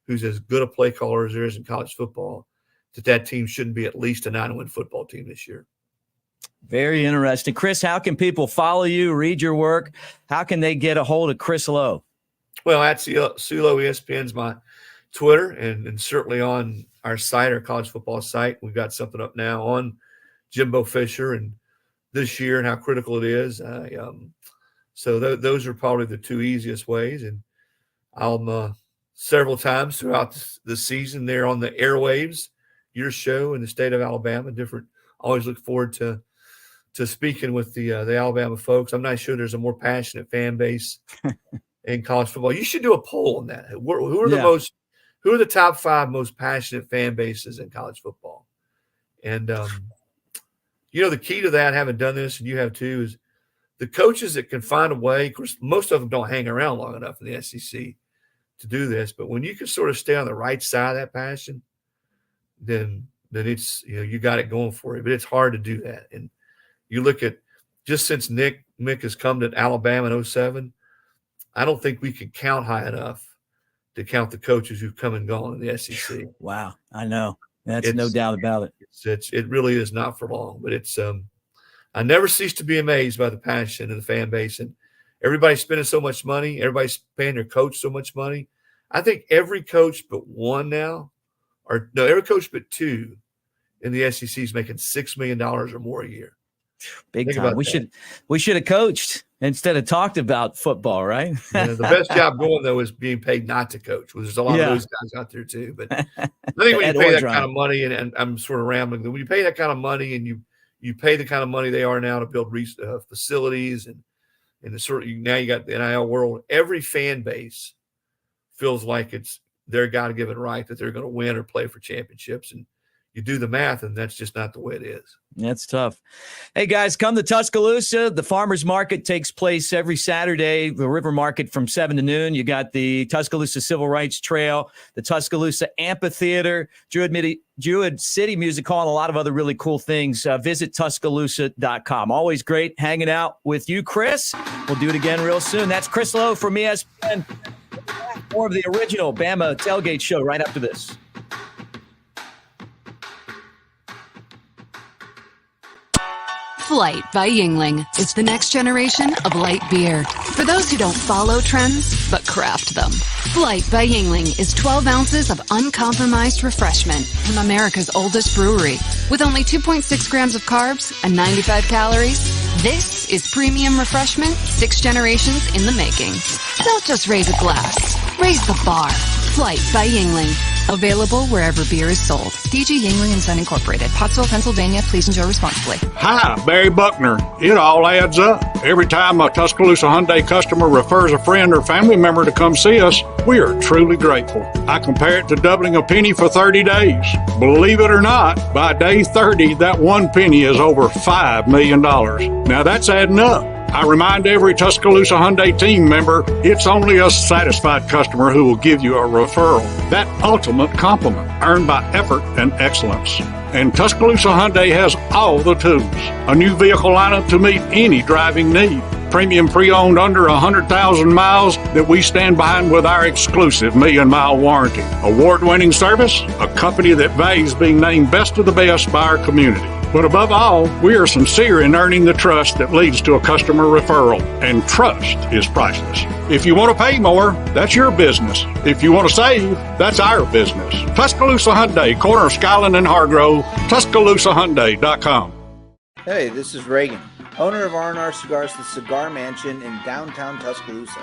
who's as good a play caller as there is in college football, that team shouldn't be at least a 9-win football team this year. Very interesting. Chris, how can people follow you, read your work? How can they get a hold of Chris Low? Well, at Sulo ESPN's my Twitter, and certainly on our site, our college football site. We've got something up now on Jimbo Fisher and this year and how critical it is. So those are probably the two easiest ways. And I'll several times throughout the season there on the airwaves, your show in the state of Alabama, always look forward to speaking with the Alabama folks. I'm not sure there's a more passionate fan base in college football. You should do a poll on that. Who are the top 5 most passionate fan bases in college football? And the key to that, having done this, and you have too, is the coaches that can find a way. Of course, most of them don't hang around long enough in the SEC to do this, but when you can sort of stay on the right side of that passion, then it's, you got it going for you. But it's hard to do that. And you look at, just since Mick has come to Alabama in 2007, I don't think we can count high enough to count the coaches who've come and gone in the SEC. Wow, I know. That's no doubt about it. It really is not for long. But it's I never cease to be amazed by the passion of the fan base. And everybody's spending so much money. Everybody's paying their coach so much money. I think every coach but one now, every coach but 2 in the SEC is making $6 million or more a year. Big time. We should have coached instead of talked about football, right? The best job going, though, is being paid not to coach. Well, there's a lot of those guys out there too. But I think when you pay that kind of money, and I'm sort of rambling, when you pay that kind of money and you pay the kind of money they are now to build facilities and the sort of, now you got the NIL world, every fan base feels like it's their God-given right that they're going to win or play for championships. And you do the math, and that's just not the way it is. That's tough. Hey, guys, come to Tuscaloosa. The Farmers Market takes place every Saturday, the River Market from 7 to noon. You got the Tuscaloosa Civil Rights Trail, the Tuscaloosa Amphitheater, Druid City Music Hall, and a lot of other really cool things. Visit Tuscaloosa.com. Always great hanging out with you, Chris. We'll do it again real soon. That's Chris Low from ESPN. More of the original Bama Tailgate Show right after this. Flight by Yingling is the next generation of light beer. For those who don't follow trends, but craft them. Flight by Yingling is 12 ounces of uncompromised refreshment from America's oldest brewery. With only 2.6 grams of carbs and 95 calories, this is premium refreshment 6 generations in the making. Don't just raise a glass, raise the bar. Flight by Yingling. Available wherever beer is sold. DG Yingling & Son Incorporated, Pottsville, Pennsylvania. Please enjoy responsibly. Hi, Barry Buckner. It all adds up. Every time a Tuscaloosa Hyundai customer refers a friend or family member to come see us, we are truly grateful. I compare it to doubling a penny for 30 days. Believe it or not, by day 30, that one penny is over $5 million. Now that's adding up. I remind every Tuscaloosa Hyundai team member, it's only a satisfied customer who will give you a referral. That ultimate compliment earned by effort and excellence. And Tuscaloosa Hyundai has all the tools. A new vehicle lineup to meet any driving need. Premium pre-owned under 100,000 miles that we stand behind with our exclusive 1,000,000-mile warranty. Award-winning service, a company that values being named best of the best by our community. But above all, we are sincere in earning the trust that leads to a customer referral. And trust is priceless. If you want to pay more, that's your business. If you want to save, that's our business. Tuscaloosa Hyundai, corner of Skyland and Hargrove, TuscaloosaHyundai.com. Hey, this is Reagan, owner of R&R Cigars, the Cigar Mansion in downtown Tuscaloosa,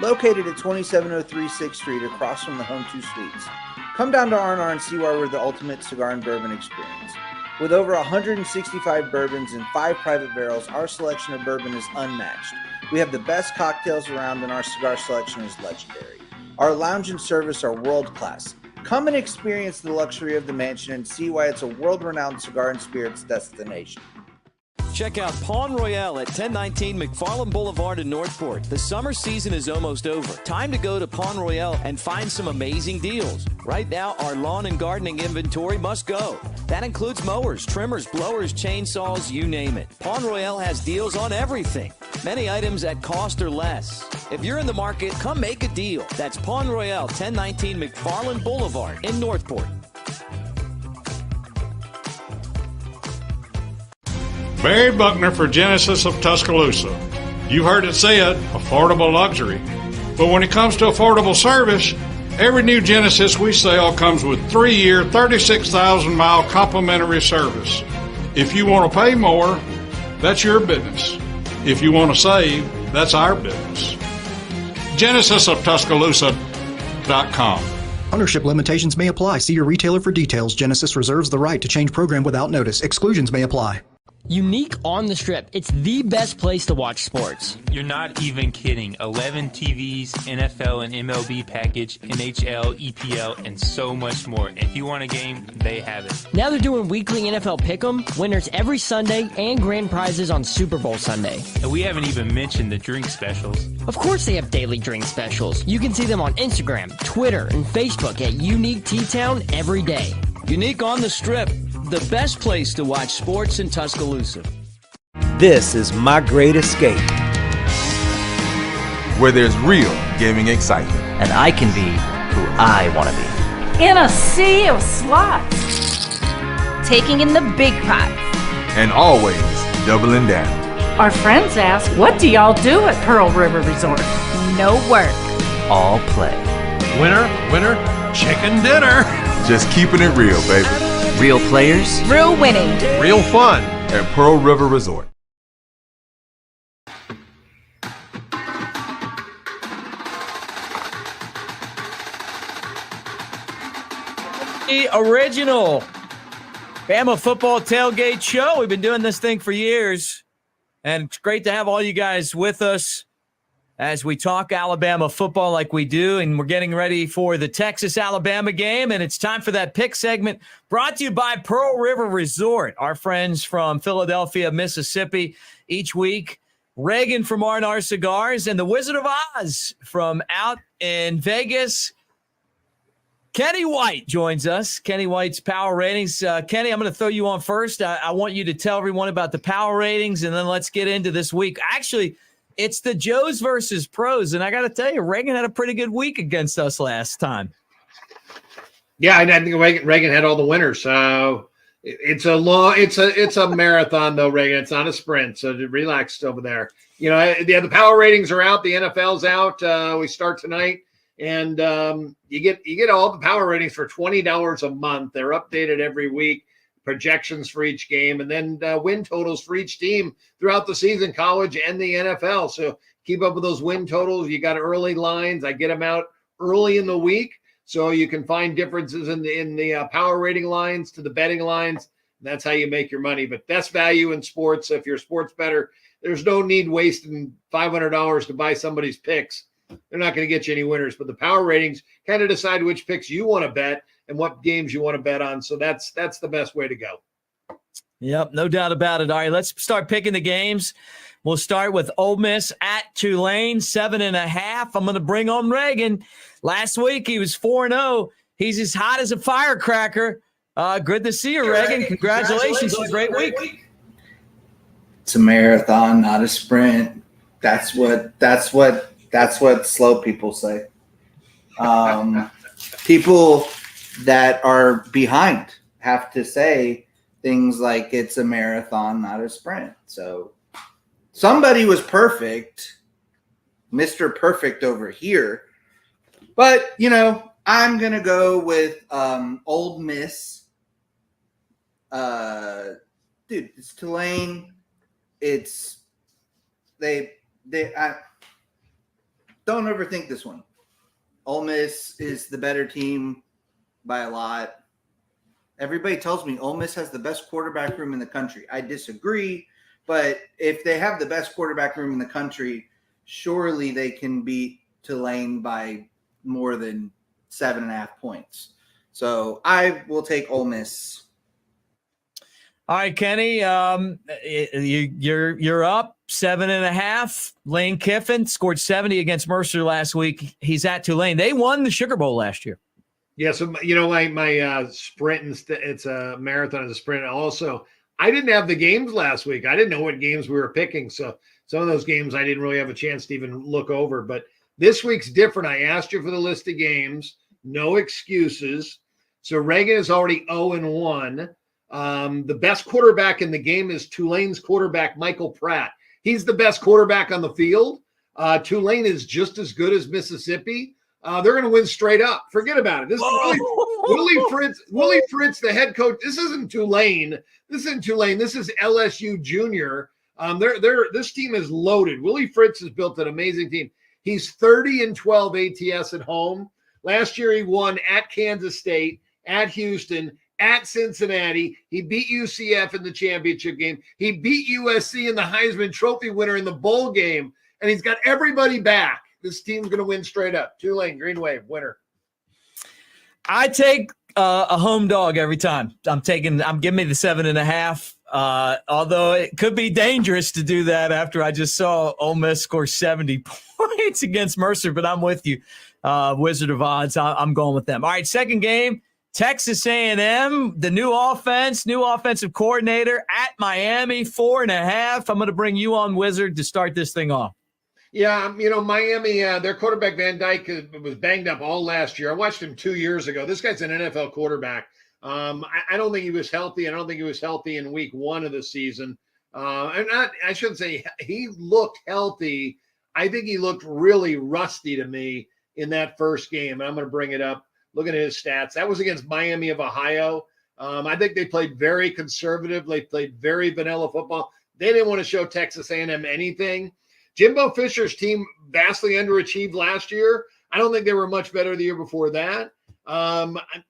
located at 2703 6th Street across from the Home 2 Suites. Come down to R&R and see why we're the ultimate cigar and bourbon experience. With over 165 bourbons and 5 private barrels, our selection of bourbon is unmatched. We have the best cocktails around, and our cigar selection is legendary. Our lounge and service are world-class. Come and experience the luxury of the mansion and see why it's a world-renowned cigar and spirits destination. Check out Pawn Royale at 1019 McFarland Boulevard in Northport. The summer season is almost over. Time to go to Pawn Royale and find some amazing deals. Right now, our lawn and gardening inventory must go. That includes mowers, trimmers, blowers, chainsaws, you name it. Pawn Royale has deals on everything. Many items at cost or less. If you're in the market, come make a deal. That's Pawn Royale, 1019 McFarland Boulevard in Northport. Barry Buckner for Genesis of Tuscaloosa. You heard it said, affordable luxury. But when it comes to affordable service, every new Genesis we sell comes with 3-year, 36,000-mile complimentary service. If you want to pay more, that's your business. If you want to save, that's our business. GenesisofTuscaloosa.com. Ownership limitations may apply. See your retailer for details. Genesis reserves the right to change program without notice. Exclusions may apply. Unique on the Strip. It's the best place to watch sports. You're not even kidding. 11 TVs, NFL and MLB package, NHL, EPL, and so much more. If you want a game, they have it. Now they're doing weekly NFL Pick'em, winners every Sunday, and grand prizes on Super Bowl Sunday. And we haven't even mentioned the drink specials. Of course they have daily drink specials. You can see them on Instagram, Twitter, and Facebook at Unique T-Town every day. Unique on the Strip, the best place to watch sports in Tuscaloosa. This is my great escape, where there's real gaming excitement. And I can be who I want to be. In a sea of slots. Taking in the big pots. And always doubling down. Our friends ask, what do y'all do at Pearl River Resort? No work. All play. Winner, winner, chicken dinner. Just keeping it real, baby. Real players. Real winning. Real fun. At Pearl River Resort. The original Bama Football Tailgate Show. We've been doing this thing for years, and it's great to have all you guys with us as we talk Alabama football like we do, and we're getting ready for the Texas-Alabama game, and it's time for that pick segment brought to you by Pearl River Resort, our friends from Philadelphia, Mississippi. Each week, Reagan from R&R Cigars and the Wizard of Oz from out in Vegas. Kenny White joins us. Kenny White's power ratings. Kenny, I'm going to throw you on first. I want you to tell everyone about the power ratings, and then let's get into this week. Actually, it's the Joes versus pros, and I got to tell you, Reagan had a pretty good week against us last time. Yeah, I think Reagan had all the winners. So it's a marathon though, Reagan. It's not a sprint, so relax over there. You know, the power ratings are out. The NFL's out. We start tonight, and you get all the power ratings for $20 a month. They're updated every week. Projections for each game, and then win totals for each team throughout the season, college and the NFL. So keep up with those win totals. You got early lines. I get them out early in the week, so you can find differences in the power rating lines to the betting lines. That's how you make your money. But best value in sports. If you're a sports bettor, there's no need wasting $500 to buy somebody's picks. They're not going to get you any winners. But the power ratings kind of decide which picks you want to bet and what games you want to bet on. So that's the best way to go. Yep, no doubt about it. All right, let's start picking the games. We'll start with Ole Miss at Tulane, 7.5. I'm going to bring on Reagan. Last week, he was 4-0. He's as hot as a firecracker. Good to see you, Reagan. Congratulations. It's a great week. It's a marathon, not a sprint. That's what slow people say. People that are behind have to say things like it's a marathon, not a sprint. So somebody was perfect, Mr. Perfect over here. But, you know, I'm going to go with Ole Miss. Dude, it's Tulane. It's I don't overthink this one. Ole Miss is the better team by a lot. Everybody tells me Ole Miss has the best quarterback room in the country. I disagree, but if they have the best quarterback room in the country, surely they can beat Tulane by more than 7.5 points. So I will take Ole Miss. All right, Kenny, you're up 7.5. Lane Kiffin scored 70 against Mercer last week. He's at Tulane. They won the Sugar Bowl last year. Yeah, so my sprint, it's a marathon as a sprint. Also, I didn't have the games last week. I didn't know what games we were picking. So some of those games I didn't really have a chance to even look over. But this week's different. I asked you for the list of games. No excuses. So Reagan is already 0-1. The best quarterback in the game is Tulane's quarterback, Michael Pratt. He's the best quarterback on the field. Tulane is just as good as Mississippi. They're going to win straight up. Forget about it. This is Willie Fritz, the head coach. This isn't Tulane. This is LSU Junior. This team is loaded. Willie Fritz has built an amazing team. He's 30-12 ATS at home. Last year he won at Kansas State, at Houston, at Cincinnati. He beat UCF in the championship game. He beat USC in the Heisman Trophy winner in the bowl game, and he's got everybody back. This team's going to win straight up. Tulane, Green Wave, winner. I take a home dog every time. I'm giving me the 7.5. Although it could be dangerous to do that after I just saw Ole Miss score 70 points against Mercer, but I'm with you. Wizard of Odds. I'm going with them. All right, second game. Texas A&M, the new offensive coordinator at Miami, 4.5. I'm going to bring you on, Wizard, to start this thing off. Yeah, Miami, their quarterback Van Dyke was banged up all last year. I watched him 2 years ago. This guy's an NFL quarterback. I don't think he was healthy. I don't think he was healthy in week 1 of the season. I shouldn't say he looked healthy. I think he looked really rusty to me in that first game. And I'm going to bring it up. Looking at his stats, that was against Miami of Ohio. I think they played very conservative. They played very vanilla football. They didn't want to show Texas A&M anything. Jimbo Fisher's team vastly underachieved last year. I don't think they were much better the year before that.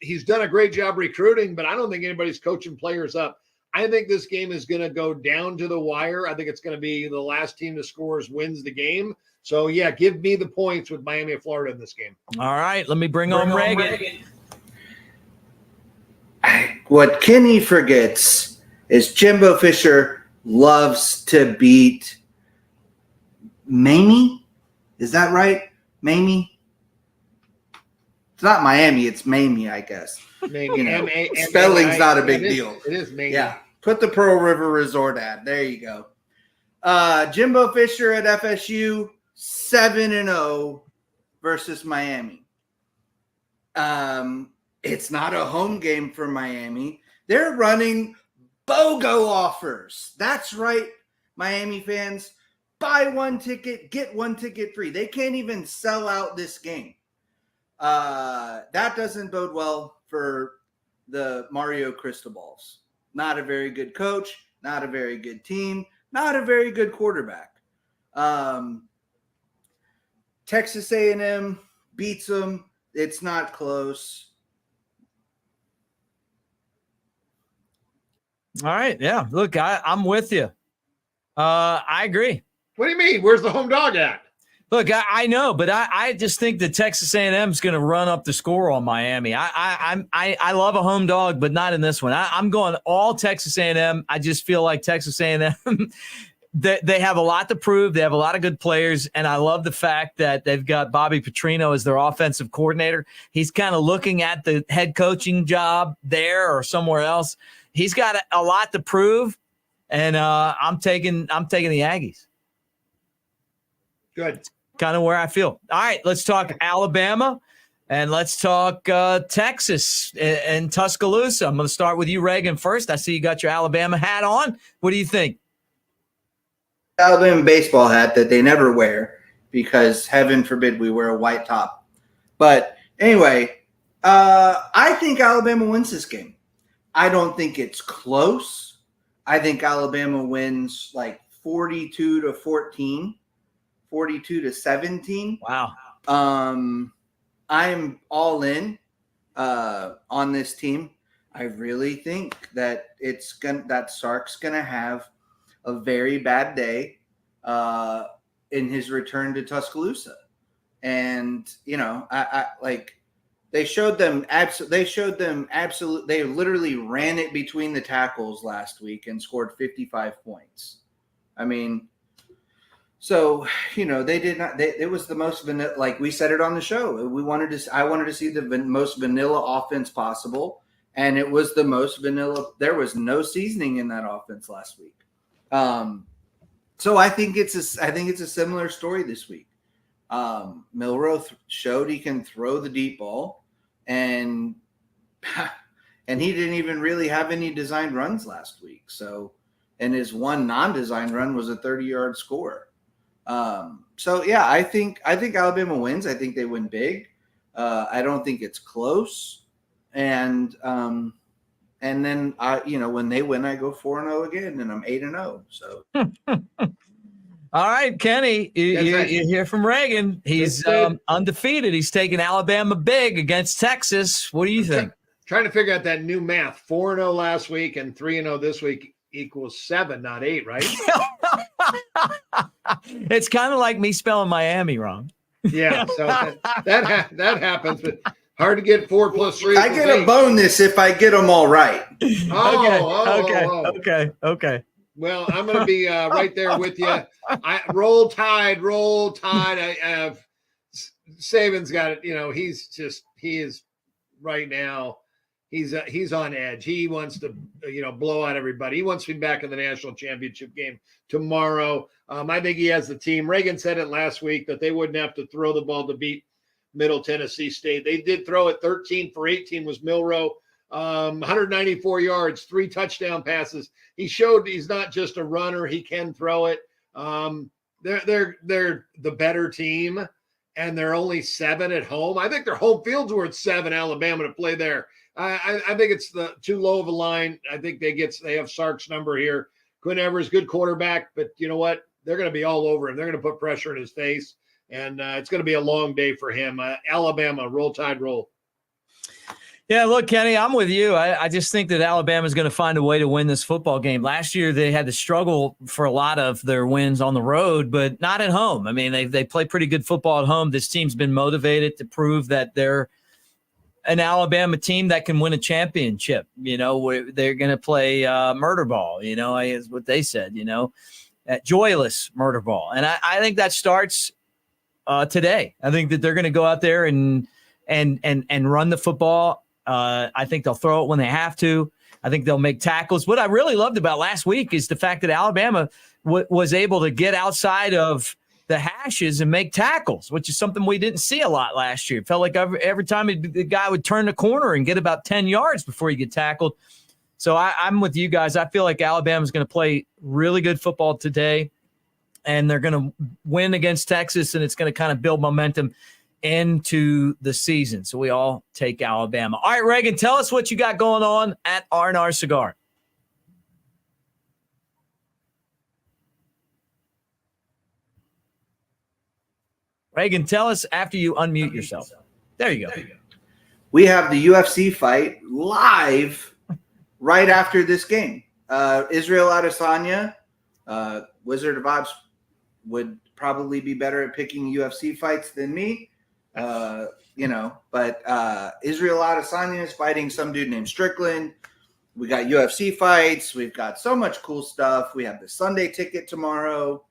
He's done a great job recruiting, but I don't think anybody's coaching players up. I think this game is going to go down to the wire. I think it's going to be the last team to score wins the game. So, yeah, give me the points with Miami of Florida in this game. All right, let me bring on Reagan. What Kenny forgets is Jimbo Fisher loves to beat Mamie. Is that right? Mamie? It's not Miami. It's Mamie, I guess. Mamie. Spelling's not a big deal. It is Mamie. Yeah. Put the Pearl River Resort ad. There you go. Jimbo Fisher at FSU, 7-0 versus Miami. It's not a home game for Miami. They're running BOGO offers. That's right, Miami fans. Buy one ticket, get one ticket free. They can't even sell out this game. That doesn't bode well for the Mario Cristobal's. Not a very good coach, not a very good team, not a very good quarterback. Texas A&M beats them. It's not close. All right. Yeah. Look, I'm with you. I agree. What do you mean? Where's the home dog at? Look, I know, but I just think that Texas A&M is going to run up the score on Miami. I love a home dog, but not in this one. I'm going all Texas A&M. I just feel like Texas A&M, they have a lot to prove. They have a lot of good players, and I love the fact that they've got Bobby Petrino as their offensive coordinator. He's kind of looking at the head coaching job there or somewhere else. He's got a lot to prove, and I'm taking the Aggies. Good. Kind of where I feel. All right, let's talk Alabama, and let's talk Texas and Tuscaloosa. I'm going to start with you, Reagan, first. I see you got your Alabama hat on. What do you think? Alabama baseball hat that they never wear because heaven forbid we wear a white top. But anyway, I think Alabama wins this game. I don't think it's close. I think Alabama wins like 42-14. 42-17. Wow. I'm all in on this team. I really think that Sark's gonna have a very bad day in his return to Tuscaloosa. And I They showed them absolute. They literally ran it between the tackles last week and scored 55 points. I mean, so they did not. It was the most vanilla. Like we said it on the show, I wanted to see the most vanilla offense possible, and it was the most vanilla. There was no seasoning in that offense last week. So I think it's a similar story this week. Milroe showed he can throw the deep ball, and he didn't even really have any designed runs last week. So, and his one non-designed run was a 30-yard score. So yeah, I think Alabama wins. I think they win big. I don't think it's close. And then when they win, I go 4-0 again, and I'm 8-0. So. All right, Kenny, you hear from Reagan. He's undefeated. He's taking Alabama big against Texas. What do you think? Trying to figure out that new math. 4-0 last week and 3-0 this week equals 7, not 8, right? It's kind of like me spelling Miami wrong. Yeah, so that happens, but hard to get 4 plus 3. I get 8. A bonus if I get them all right. Okay. Well, I'm going to be right there with you. Roll Tide. I have Saban's got it. He is right now. He's on edge. He wants to, blow out everybody. He wants to be back in the national championship game tomorrow. I think he has the team. Reagan said it last week that they wouldn't have to throw the ball to beat Middle Tennessee State. They did throw it. 13 for 18 was Milroe. 194 yards, 3 touchdown passes. He showed he's not just a runner; he can throw it. They're the better team, and they're only 7 at home. I think their home field's worth 7. Alabama to play there. I think it's too low of a line. I think they have Sark's number here. Quinn Evers, good quarterback, but you know what? They're going to be all over him. They're going to put pressure in his face, and it's going to be a long day for him. Alabama, roll Tide, roll. Yeah, look, Kenny, I'm with you. I just think that Alabama is going to find a way to win this football game. Last year, they had to struggle for a lot of their wins on the road, but not at home. I mean, they play pretty good football at home. This team's been motivated to prove that they're an Alabama team that can win a championship. They're going to play murder ball, is what they said, joyless murder ball. And I think that starts today. I think that they're going to go out there and run the football. I think they'll throw it when they have to. I think they'll make tackles. What I really loved about last week is the fact that Alabama was able to get outside of the hashes and make tackles, which is something we didn't see a lot last year. It felt like every time the guy would turn the corner and get about 10 yards before he get tackled. So I'm with you guys. I feel like Alabama's going to play really good football today, and they're going to win against Texas, and it's going to kind of build momentum into the season. So we all take Alabama. All right, Reagan, tell us what you got going on at R&R Cigar. Reagan, tell us after you unmute yourself. There you go. We have the UFC fight live right after this game. Israel Adesanya, Wizard of Oz, would probably be better at picking UFC fights than me. But Israel Adesanya is fighting some dude named Strickland. We got UFC fights. We've got so much cool stuff. We have the Sunday ticket tomorrow.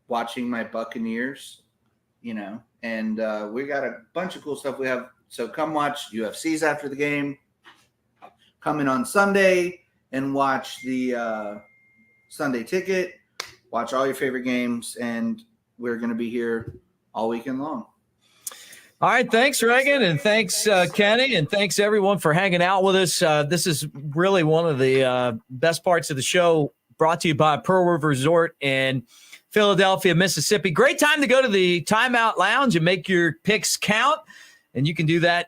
Watching my Buccaneers, and we got a bunch of cool stuff. So come watch UFCs after the game. Come in on Sunday and watch the Sunday ticket. Watch all your favorite games, and we're going to be here all weekend long. All right. Thanks, Reagan. And thanks, Kenny. And thanks, everyone, for hanging out with us. This is really one of the best parts of the show, brought to you by Pearl River Resort in Philadelphia, Mississippi. Great time to go to the Timeout Lounge and make your picks count. And you can do that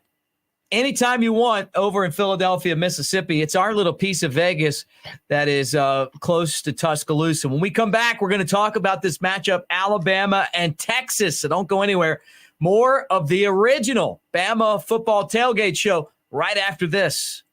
anytime you want over in Philadelphia, Mississippi. It's our little piece of Vegas that is close to Tuscaloosa. When we come back, we're going to talk about this matchup, Alabama and Texas. So don't go anywhere. More of the original Bama Football Tailgate Show right after this.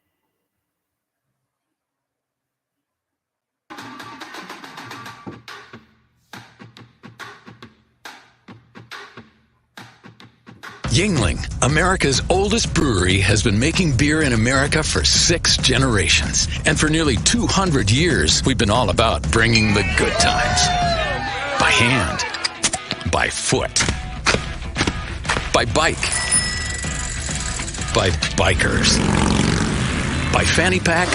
Yingling, America's oldest brewery, has been making beer in America for 6 generations. And for nearly 200 years, we've been all about bringing the good times. By hand, by foot, by bike, by bikers, by fanny pack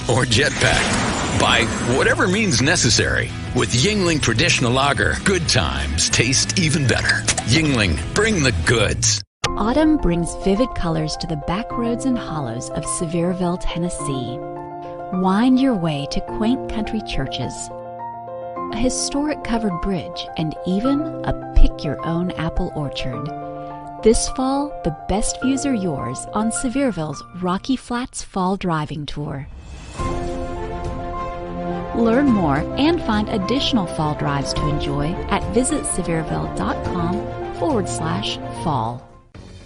or jetpack, by whatever means necessary. With Yingling Traditional Lager, good times taste even better. Yingling, bring the goods. Autumn brings vivid colors to the back roads and hollows of Sevierville, Tennessee. Wind your way to quaint country churches, a historic covered bridge, and even a pick-your-own apple orchard. This fall, the best views are yours on Sevierville's Rocky Flats Fall Driving Tour. Learn more and find additional fall drives to enjoy at visitsevierville.com/fall.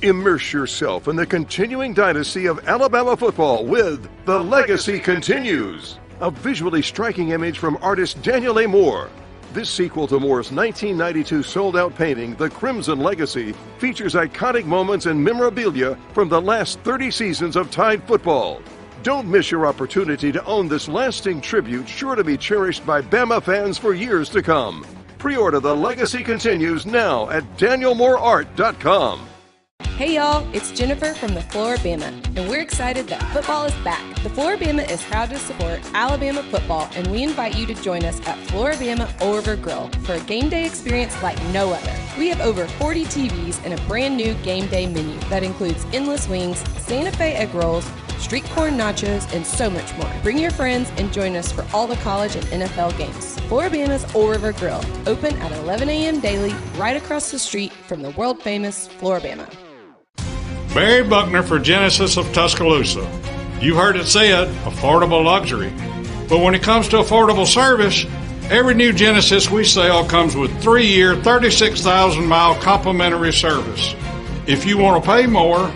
Immerse yourself in the continuing dynasty of Alabama football with The Legacy Continues, a visually striking image from artist Daniel A. Moore. This sequel to Moore's 1992 sold-out painting, The Crimson Legacy, features iconic moments and memorabilia from the last 30 seasons of Tide football. Don't miss your opportunity to own this lasting tribute sure to be cherished by Bama fans for years to come. Pre-order The Legacy Continues now at danielmooreart.com. Hey y'all, it's Jennifer from the Floor Bama, and we're excited that football is back. The Floor Bama is proud to support Alabama football, and we invite you to join us at Floor Bama Over Grill for a game day experience like no other. We have over 40 TVs and a brand new game day menu that includes endless wings, Santa Fe egg rolls, street corn nachos, and so much more. Bring your friends and join us for all the college and NFL games. Floor Bama's Old River Grill, open at 11 a.m. daily, right across the street from the world-famous Floor Bama. Barry Buckner for Genesis of Tuscaloosa. You heard it said, affordable luxury. But when it comes to affordable service, every new Genesis we sell comes with 3-year, 36,000-mile complimentary service. If you want to pay more,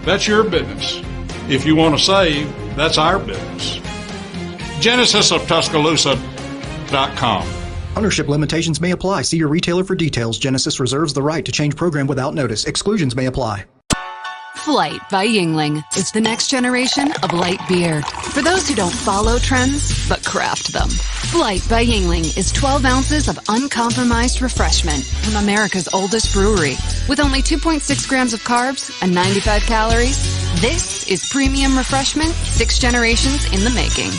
that's your business. If you want to save, that's our business. GenesisofTuscaloosa.com. Ownership limitations may apply. See your retailer for details. Genesis reserves the right to change program without notice. Exclusions may apply. Flight by Yingling is the next generation of light beer. For those who don't follow trends, but craft them. Flight by Yingling is 12 ounces of uncompromised refreshment from America's oldest brewery. With only 2.6 grams of carbs and 95 calories, this is premium refreshment 6 generations in the making.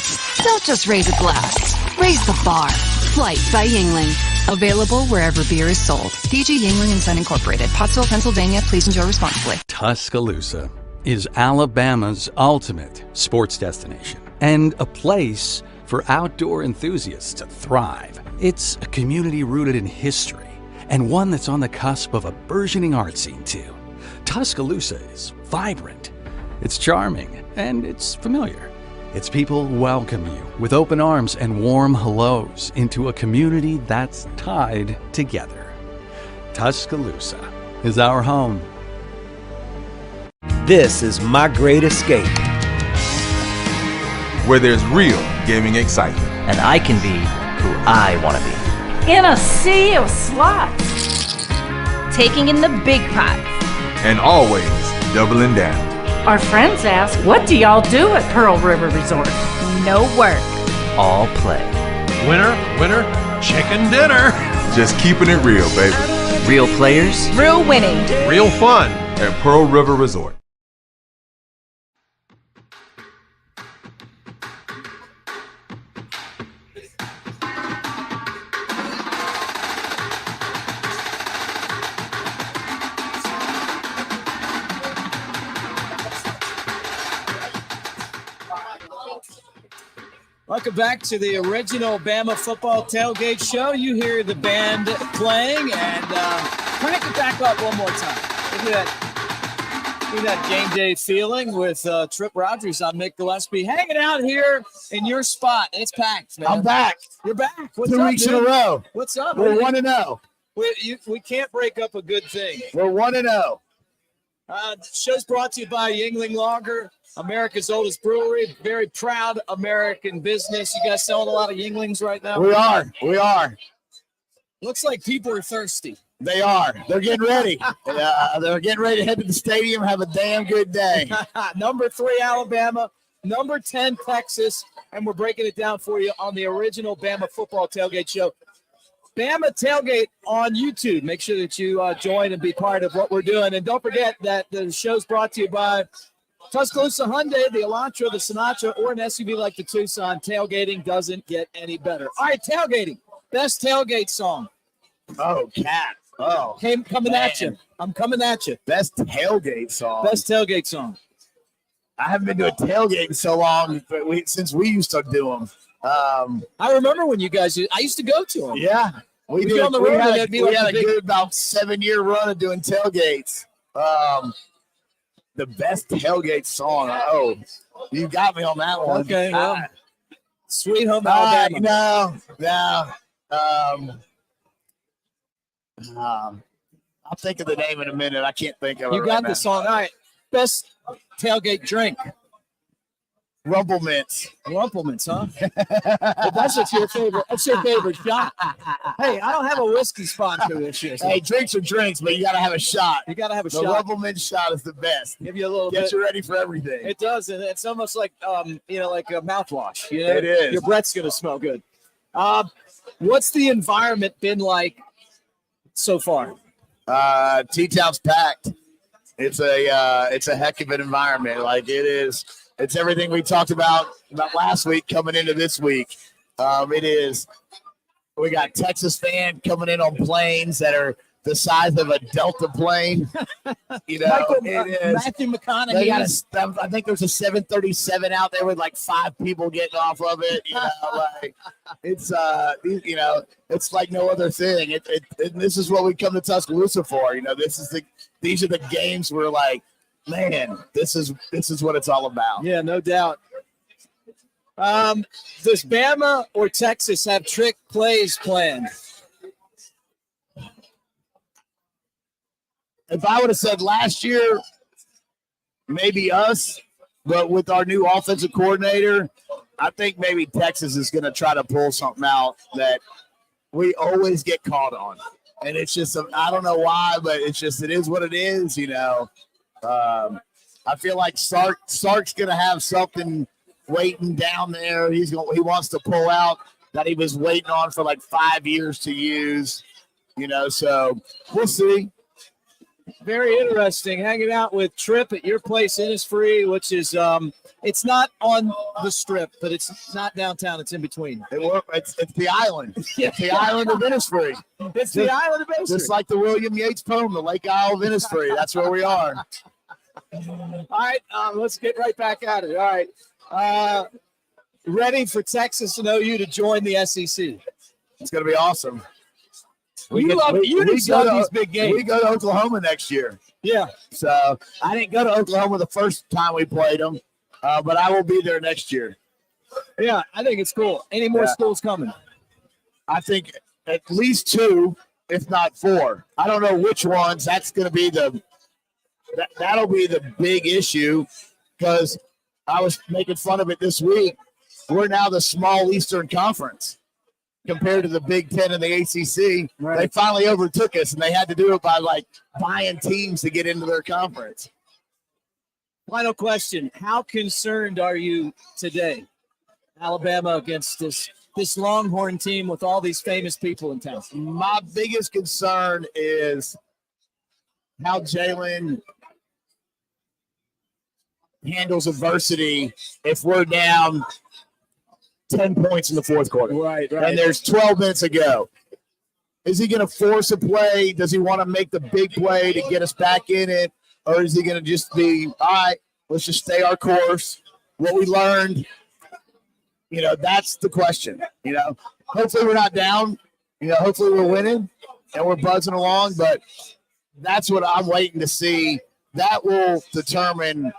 Don't just raise a glass, raise the bar. Flight by Yingling. Available wherever beer is sold. DG Yingling & Son Incorporated, Pottsville, Pennsylvania. Please enjoy responsibly. Tuscaloosa is Alabama's ultimate sports destination and a place for outdoor enthusiasts to thrive. It's a community rooted in history and one that's on the cusp of a burgeoning art scene too. Tuscaloosa is vibrant, it's charming, and it's familiar. Its people welcome you with open arms and warm hellos into a community that's tied together. Tuscaloosa is our home. This is My Great Escape, where there's real gaming excitement. And I can be who I want to be. In a sea of slots. Taking in the big pots. And always doubling down. Our friends ask, what do y'all do at Pearl River Resort? No work. All play. Winner, winner, chicken dinner. Just keeping it real, baby. Real players. Real winning. Real fun. At Pearl River Resort. Welcome back to the original Bama Football Tailgate Show. You hear the band playing, and crank it back up one more time. Look at that game day feeling with Trip Rogers. I'm Mick Gillispie, hanging out here in your spot. It's packed, man. I'm back. You're back. What's 2 up, weeks dude? in a row. What's up? We're 1-0. We can't break up a good thing. We're 1-0. The show's brought to you by Yingling Lager, America's oldest brewery. Very proud American business. You guys selling a lot of Yinglings right now? We are. Looks like people are thirsty. They are. They're getting ready. They're getting ready to head to the stadium. Have a damn good day. Number 3, Alabama. Number 10, Texas. And we're breaking it down for you on the original Bama Football Tailgate Show. Bama Tailgate on YouTube. Make sure that you join and be part of what we're doing. And don't forget that the show's brought to you by Tuscaloosa Hyundai, the Elantra, the Sinatra, or an SUV like the Tucson. Tailgating doesn't get any better. All right, tailgating. Best tailgate song. Oh, Cat. Oh. Coming at you. I'm coming at you. Best tailgate song. Best tailgate song. I haven't been to a tailgate in so long, but since we used to do them. I remember when you guys I used to go to them. Yeah. We did on the road. We had a good about 7-year run of doing tailgates. The best tailgate song. Oh, you got me on that one. Okay. Well, Sweet Home Alabama. I'll think of the name in a minute. I can't think of it. You got the song. All right. Best tailgate drink. Rumplemints. Rumplemints, huh? Well, that's your favorite. That's your favorite shot. Hey, I don't have a whiskey sponsor this year. So. Hey, drinks are drinks, but you got to have a shot. You got to have a shot. The Rumplemint shot is the best. Give you a little Get you ready for everything. It does, and it's almost like like a mouthwash. You know? It is. Your breath's gonna smell good. What's the environment been like so far? T-Town's packed. It's a heck of an environment. Like it is. It's everything we talked about last week coming into this week. It is. We got Texas fans coming in on planes that are the size of a Delta plane. Matthew McConaughey. I think there's a 737 out there with like 5 people getting off of it. It's it's like no other thing. And this is what we come to Tuscaloosa for. These are the games where like, man, this is what it's all about. Yeah, no doubt. Does Bama or Texas have trick plays planned? If I would have said last year, maybe us, but with our new offensive coordinator, I think maybe Texas is going to try to pull something out that we always get caught on. And it's just, I don't know why, but it is what it is, I feel like Sark's going to have something waiting down there. He wants to pull out that he was waiting on for like 5 years to use, so we'll see. Very interesting. Hanging out with Tripp at your place, Innisfree, which is it's not on the Strip, but it's not downtown. It's in between. It's the island. It's the island of Innisfree. It's the island of Innisfree. Just like the William Yates poem, the Lake Isle of Innisfree. That's where we are. All right, let's get right back at it. All right. Ready for Texas and OU to join the SEC. It's going to be awesome. We love these big games. We go to Oklahoma next year. Yeah. So I didn't go to Oklahoma the first time we played them, but I will be there next year. Yeah, I think it's cool. Any more schools coming? I think at least 2, if not 4. I don't know which ones. That's going to be that'll be the big issue because I was making fun of it this week. We're now the small Eastern Conference compared to the Big Ten and the ACC. Right. They finally overtook us, and they had to do it by, like, buying teams to get into their conference. Final question. How concerned are you today, Alabama, against this Longhorn team with all these famous people in town? My biggest concern is how Jalen handles adversity if we're down 10 points in the fourth quarter. Right. And there's 12 minutes to go. Is he going to force a play? Does he want to make the big play to get us back in it? Or is he going to just be, all right, let's just stay our course? What we learned, that's the question. Hopefully we're not down. Hopefully we're winning and we're buzzing along. But that's what I'm waiting to see. That will determine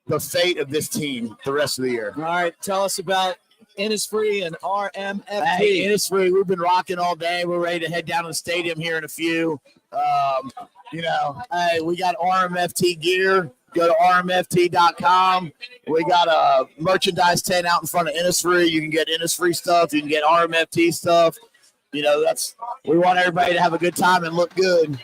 the fate of this team the rest of the year. All right, tell us about Innisfree and RMFT. Hey, Innisfree, we've been rocking all day. We're ready to head down to the stadium here in a few. Hey, we got RMFT gear. Go to rmft.com. We got a merchandise tent out in front of Innisfree. You can get Innisfree stuff. You can get RMFT stuff. we want everybody to have a good time and look good.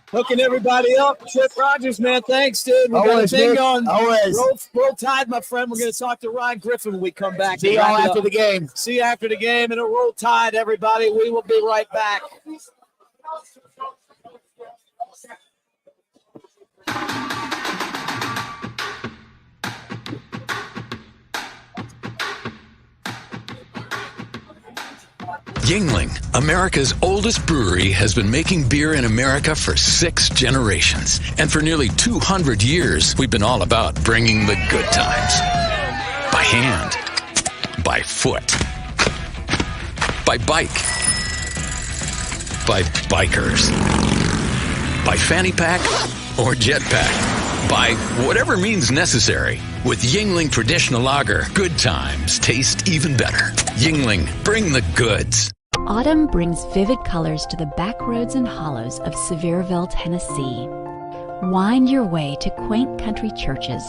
Hooking everybody up. Trip Rogers, man. Thanks, dude. We got a thing going. Always. Roll Tide, my friend. We're going to talk to Ryan Griffin when we come back. See y'all after the game. See you after the game. And a Roll Tide, everybody. We will be right back. Yingling, America's oldest brewery, has been making beer in America for 6 generations. And for nearly 200 years, we've been all about bringing the good times. By hand, by foot, by bike, by bikers, by fanny pack or jetpack, by whatever means necessary. With Yingling Traditional Lager, good times taste even better. Yingling, bring the goods. Autumn brings vivid colors to the back roads and hollows of Sevierville, Tennessee. Wind your way to quaint country churches,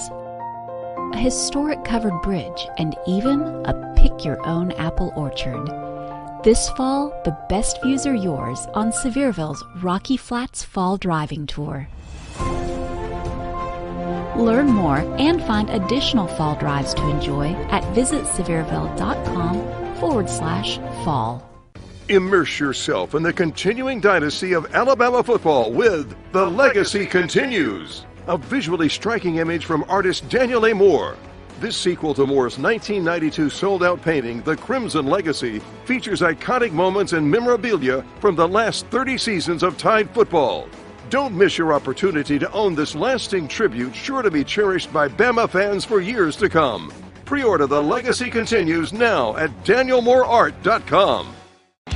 a historic covered bridge, and even a pick-your-own apple orchard. This fall, the best views are yours on Sevierville's Rocky Flats Fall Driving Tour. Learn more and find additional fall drives to enjoy at visitsevierville.com/fall. Immerse yourself in the continuing dynasty of Alabama football with The Legacy Continues, a visually striking image from artist Daniel A. Moore. This sequel to Moore's 1992 sold-out painting, The Crimson Legacy, features iconic moments and memorabilia from the last 30 seasons of Tide football. Don't miss your opportunity to own this lasting tribute sure to be cherished by Bama fans for years to come. Pre-order The Legacy Continues now at danielmooreart.com.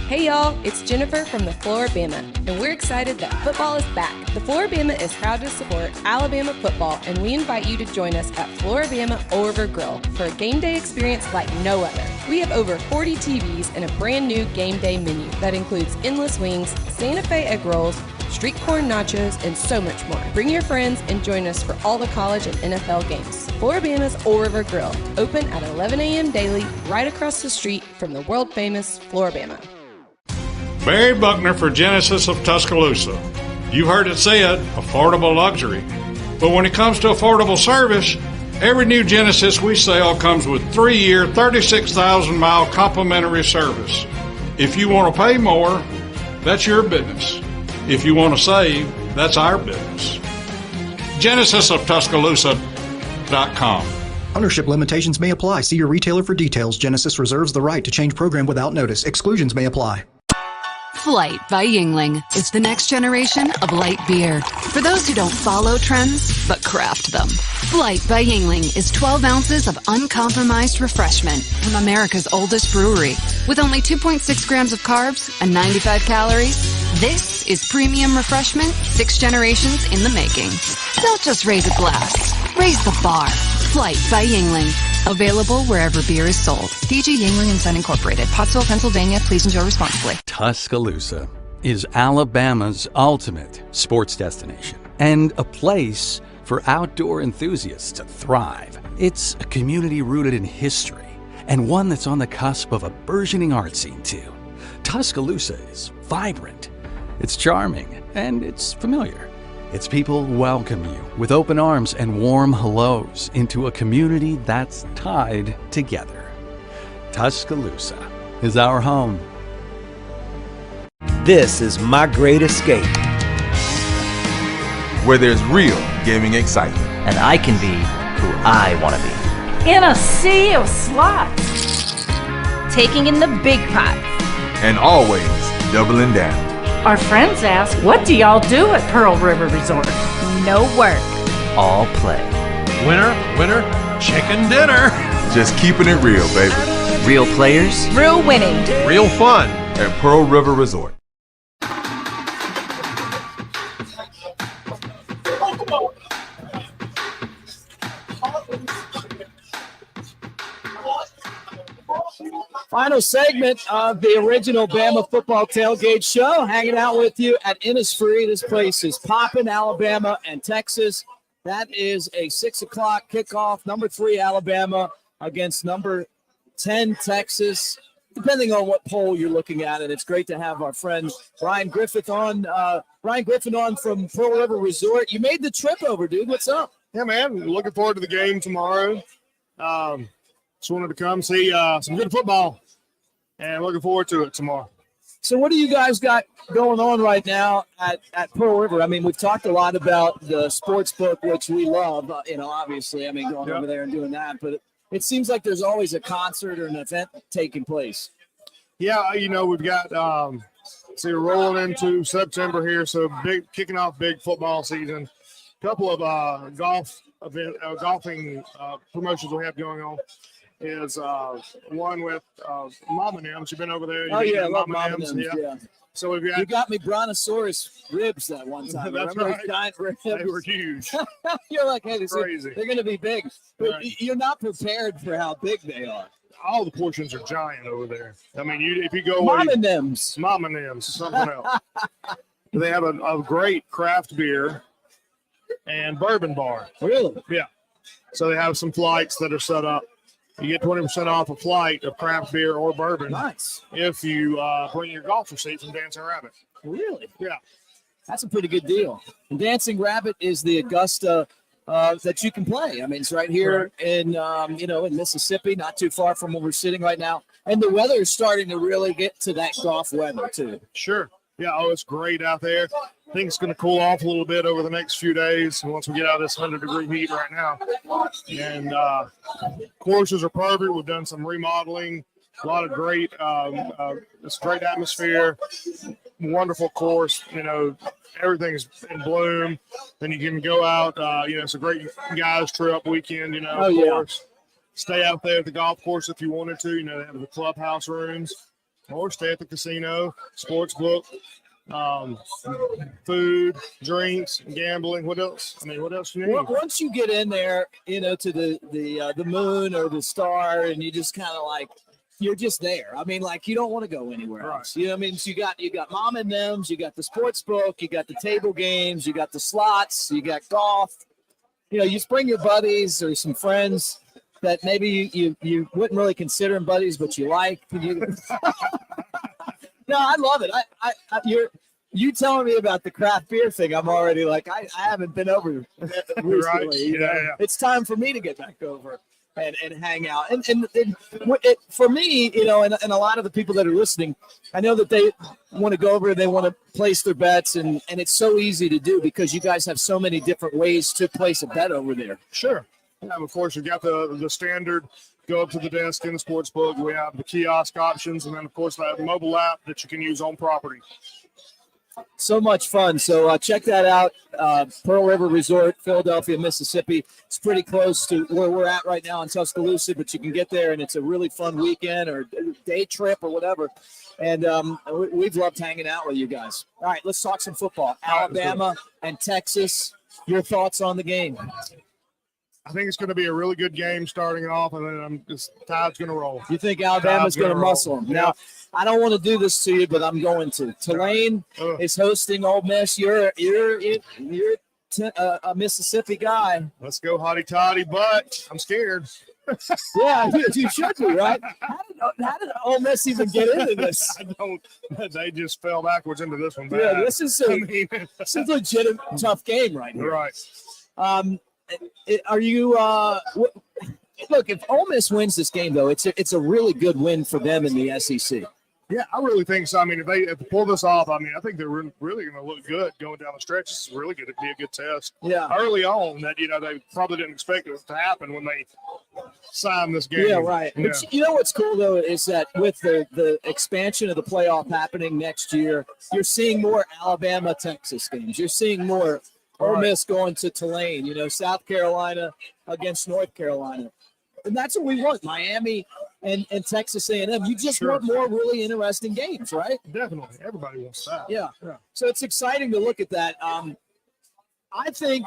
Hey y'all, it's Jennifer from the Floor Bama, and we're excited that football is back. The Floor Bama is proud to support Alabama football, and we invite you to join us at Floor Bama Old River Grill for a game day experience like no other. We have over 40 TVs and a brand new game day menu that includes endless wings, Santa Fe egg rolls, street corn nachos, and so much more. Bring your friends and join us for all the college and NFL games. Floor Bama's Old River Grill, open at 11 a.m. daily, right across the street from the world-famous Floor Bama. Barry Buckner for Genesis of Tuscaloosa. You've heard it said, affordable luxury. But when it comes to affordable service, every new Genesis we sell comes with 3-year, 36,000-mile complimentary service. If you want to pay more, that's your business. If you want to save, that's our business. GenesisofTuscaloosa.com. Ownership limitations may apply. See your retailer for details. Genesis reserves the right to change program without notice. Exclusions may apply. Flight by Yingling is the next generation of light beer. For those who don't follow trends, but craft them. Flight by Yingling is 12 ounces of uncompromised refreshment from America's oldest brewery. With only 2.6 grams of carbs and 95 calories, this is premium refreshment 6 generations in the making. Don't just raise a glass, raise the bar. Flight by Yingling. Available wherever beer is sold. PG Yingling and Son Incorporated. Pottsville, Pennsylvania. Please enjoy responsibly. Tuscaloosa is Alabama's ultimate sports destination and a place for outdoor enthusiasts to thrive. It's a community rooted in history and one that's on the cusp of a burgeoning art scene too. Tuscaloosa is vibrant, it's charming, and it's familiar. Its people welcome you with open arms and warm hellos into a community that's tied together. Tuscaloosa is our home. This is my great escape, where there's real gaming excitement. And I can be who I want to be. In a sea of slots. Taking in the big pots. And always doubling down. Our friends ask, what do y'all do at Pearl River Resort? No work. All play. Winner, winner, chicken dinner. Just keeping it real, baby. Real players. Real winning. Real fun. At Pearl River Resort. Final segment of the original Bama Football Tailgate Show. Hanging out with you at Innisfree. This place is popping, Alabama and Texas. That is a 6 o'clock kickoff. Number 3 Alabama against number 10 Texas. depending on what poll you're looking at. And it's great to have our friend Brian Griffin on from Pearl River Resort. You made the trip over, dude. What's up? Yeah, man. Looking forward to the game tomorrow. Just wanted to come see some good football, and looking forward to it tomorrow. So what do you guys got going on right now at Pearl River? I mean, we've talked a lot about the sports book, which we love, obviously. I mean, going over there and doing that. But it seems like there's always a concert or an event taking place. Yeah, we've got we're rolling into September here, so kicking off big football season. A couple of golfing promotions we have going on. Is one with Mama Nims. You've been over there. Oh, yeah, I love Mama Nims. Yeah. So you got me Brontosaurus ribs that one time. That's Remember right. Giant ribs? They were huge. You're like, hey, Crazy. They're going to be big. But Right. you're not prepared for how big they are. All the portions are giant over there. I mean, if you go Mama Nims, something else. They have a great craft beer and bourbon bar. Really? Yeah. So they have some flights that are set up. You get 20% off a flight of craft beer or bourbon. Nice. If you bring your golf receipt from Dancing Rabbit. Really? Yeah. That's a pretty good deal. And Dancing Rabbit is the Augusta that you can play. I mean, it's right here in Mississippi, not too far from where we're sitting right now. And the weather is starting to really get to that golf weather too. Sure. Yeah. Oh, it's great out there. I think it's going to cool off a little bit over the next few days once we get out of this 100-degree heat right now. And courses are perfect. We've done some remodeling. A lot of great, it's great atmosphere. Wonderful course. Everything's in bloom. Then you can go out. It's a great guys trip weekend. Of course. Stay out there at the golf course if you wanted to. They have the clubhouse rooms, or stay at the casino, sports book. Food, drinks, gambling. What else? I mean, what else do you need? Well, once you get in there, to the moon or the star, and you just kind of like you're just there. I mean, like you don't want to go anywhere else. You know what I mean? So you got Mom and Them's, you got the sports book, you got the table games, you got the slots, you got golf. You just bring your buddies or some friends that maybe you wouldn't really consider them buddies, but you like. No, I love it. You telling me about the craft beer thing, I'm already like, I haven't been over recently. Right. Yeah. It's time for me to get back over and hang out. And for me, and a lot of the people that are listening, I know that they want to go over, they want to place their bets, and it's so easy to do because you guys have so many different ways to place a bet over there. Sure. Yeah, of course, you've got the standard. Go up to the desk in the sports book. We have the kiosk options, and then, of course, the mobile app that you can use on property. So much fun. So check that out. Pearl River Resort, Philadelphia, Mississippi. It's pretty close to where we're at right now in Tuscaloosa, but you can get there, and it's a really fun weekend or day trip or whatever. And we've loved hanging out with you guys. All right, let's talk some football. Alabama and Texas, your thoughts on the game? I think it's going to be a really good game starting off, and then Tide's going to roll. You think Alabama's going to muscle them? Now, I don't want to do this to you, but I'm going to. Tulane is hosting Ole Miss. You're a Mississippi guy. Let's go hotty toddy, but I'm scared. Yeah, you should be, right? How did Ole Miss even get into this? They just fell backwards into this one. Yeah, this is a legitimate tough game right here. Right. Are you look, if Ole Miss wins this game, though, it's a really good win for them in the SEC. Yeah, I really think so. I mean, if they pull this off, I think they're really going to look good going down the stretch. This is really going to be a good test. Yeah. Early on, that they probably didn't expect it to happen when they signed this game. Yeah, right. Yeah. But you know what's cool though is that with the expansion of the playoff happening next year, you're seeing more Alabama-Texas games. You're seeing more Ole Miss going to Tulane. South Carolina against North Carolina. And that's what we want, Miami and Texas A&M. You just want more really interesting games, right? Definitely. Everybody wants that. Yeah. So it's exciting to look at that. I think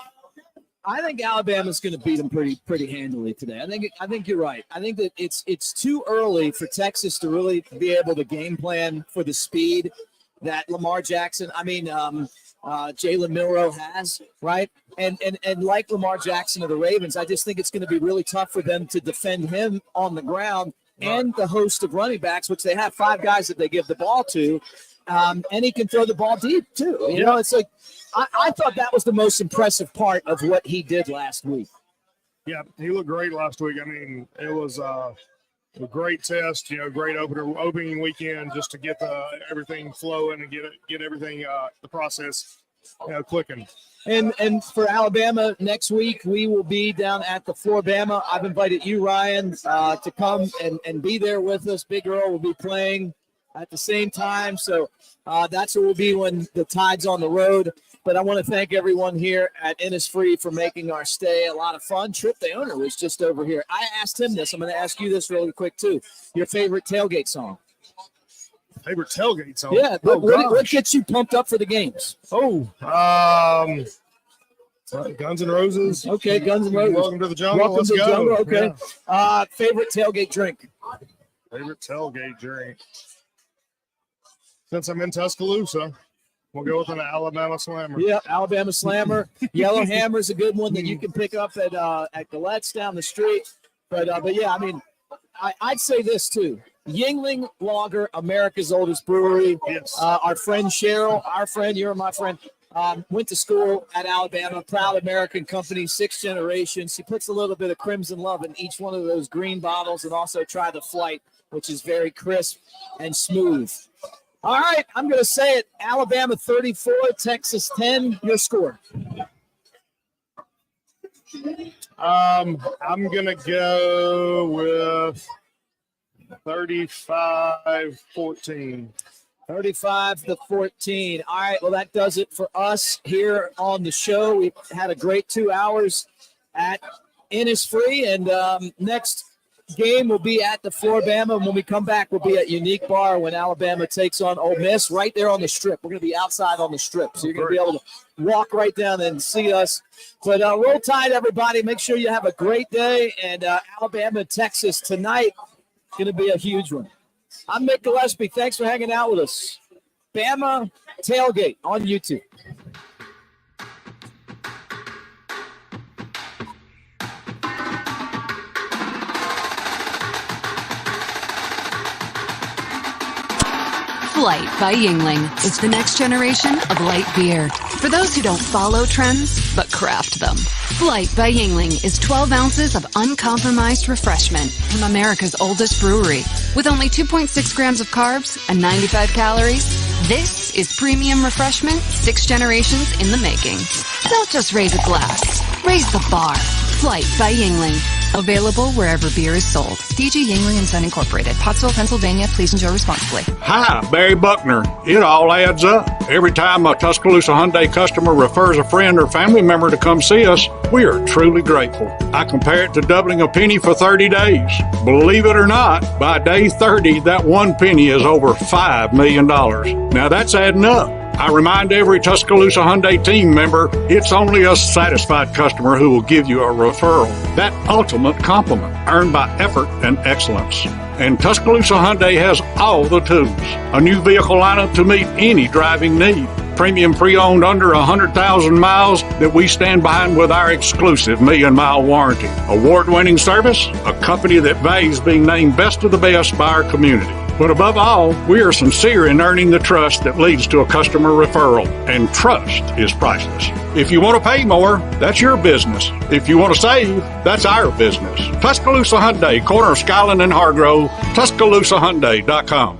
Alabama's going to beat them pretty handily today. I think you're right. I think that it's too early for Texas to really be able to game plan for the speed that Lamar Jackson, Jalen Milroe has, right? And like Lamar Jackson of the Ravens, I just think it's going to be really tough for them to defend him on the ground and the host of running backs, which they have 5 guys that they give the ball to. And he can throw the ball deep, too. You know, it's like I thought that was the most impressive part of what he did last week. Yeah, he looked great last week. I mean, it was a great test, great opening weekend just to get everything flowing and get everything, the process, clicking. And for Alabama next week, we will be down at the Floor Bama. I've invited you, Ryan, to come and be there with us. Big Earl will be playing at the same time. So that's where we'll be when the Tide's on the road. But I want to thank everyone here at Innisfree for making our stay a lot of fun. Trip, the owner, was just over here. I asked him this. I'm going to ask you this really quick, too. Your favorite tailgate song? Favorite tailgate song? Yeah. What gets you pumped up for the games? Guns N' Roses. Okay, Guns N' Roses. Welcome to the Jungle. Welcome to the Jungle. Okay. Yeah. Favorite tailgate drink? Favorite tailgate drink? Since I'm in Tuscaloosa, we'll go with an Alabama Slammer. Yeah, Alabama Slammer. Yellow Hammer's a good one that you can pick up at Galette's down the street. But yeah, I mean, I'd say this too. Yuengling Lager, America's oldest brewery. Yes. Our friend Cheryl, you're my friend, went to school at Alabama, proud American company, 6th generation. She puts a little bit of Crimson Love in each one of those green bottles, and also try the Flight, which is very crisp and smooth. All right, I'm going to say it. Alabama 34, Texas 10. Your score? I'm going to go with 35-14. 35-14. All right, well, that does it for us here on the show. We've had a great 2 hours at Innisfree, and next game will be at the Floor Bama. And when we come back, we'll be at Unique Bar when Alabama takes on Ole Miss right there on the strip. We're going to be outside on the strip, so you're going to be able to walk right down and see us. But roll tide, everybody. Make sure you have a great day. And Alabama, Texas tonight, going to be a huge one. I'm Mick Gillispie. Thanks for hanging out with us. Bama Tailgate on YouTube. Flight by Yuengling is the next generation of light beer. For those who don't follow trends, but craft them. Flight by Yuengling is 12 ounces of uncompromised refreshment from America's oldest brewery. With only 2.6 grams of carbs and 95 calories, this is premium refreshment 6 generations in the making. Don't just raise a glass, raise the bar. Flight by Yuengling. Available wherever beer is sold. DG Yuengling & Son Incorporated, Pottsville, Pennsylvania. Please enjoy responsibly. Hi, Barry Buckner. It all adds up. Every time a Tuscaloosa Hyundai customer refers a friend or family member to come see us, we are truly grateful. I compare it to doubling a penny for 30 days. Believe it or not, by day 30, that one penny is over $5 million. Now that's adding up. I remind every Tuscaloosa Hyundai team member, it's only a satisfied customer who will give you a referral. That ultimate compliment earned by effort and excellence. And Tuscaloosa Hyundai has all the tools. A new vehicle lineup to meet any driving need. Premium pre-owned under 100,000 miles that we stand behind with our exclusive 1,000,000-mile warranty. Award-winning service, a company that values being named best of the best by our community. But above all, we are sincere in earning the trust that leads to a customer referral. And trust is priceless. If you want to pay more, that's your business. If you want to save, that's our business. Tuscaloosa Hyundai, corner of Skyland and Hargrove, TuscaloosaHyundai.com.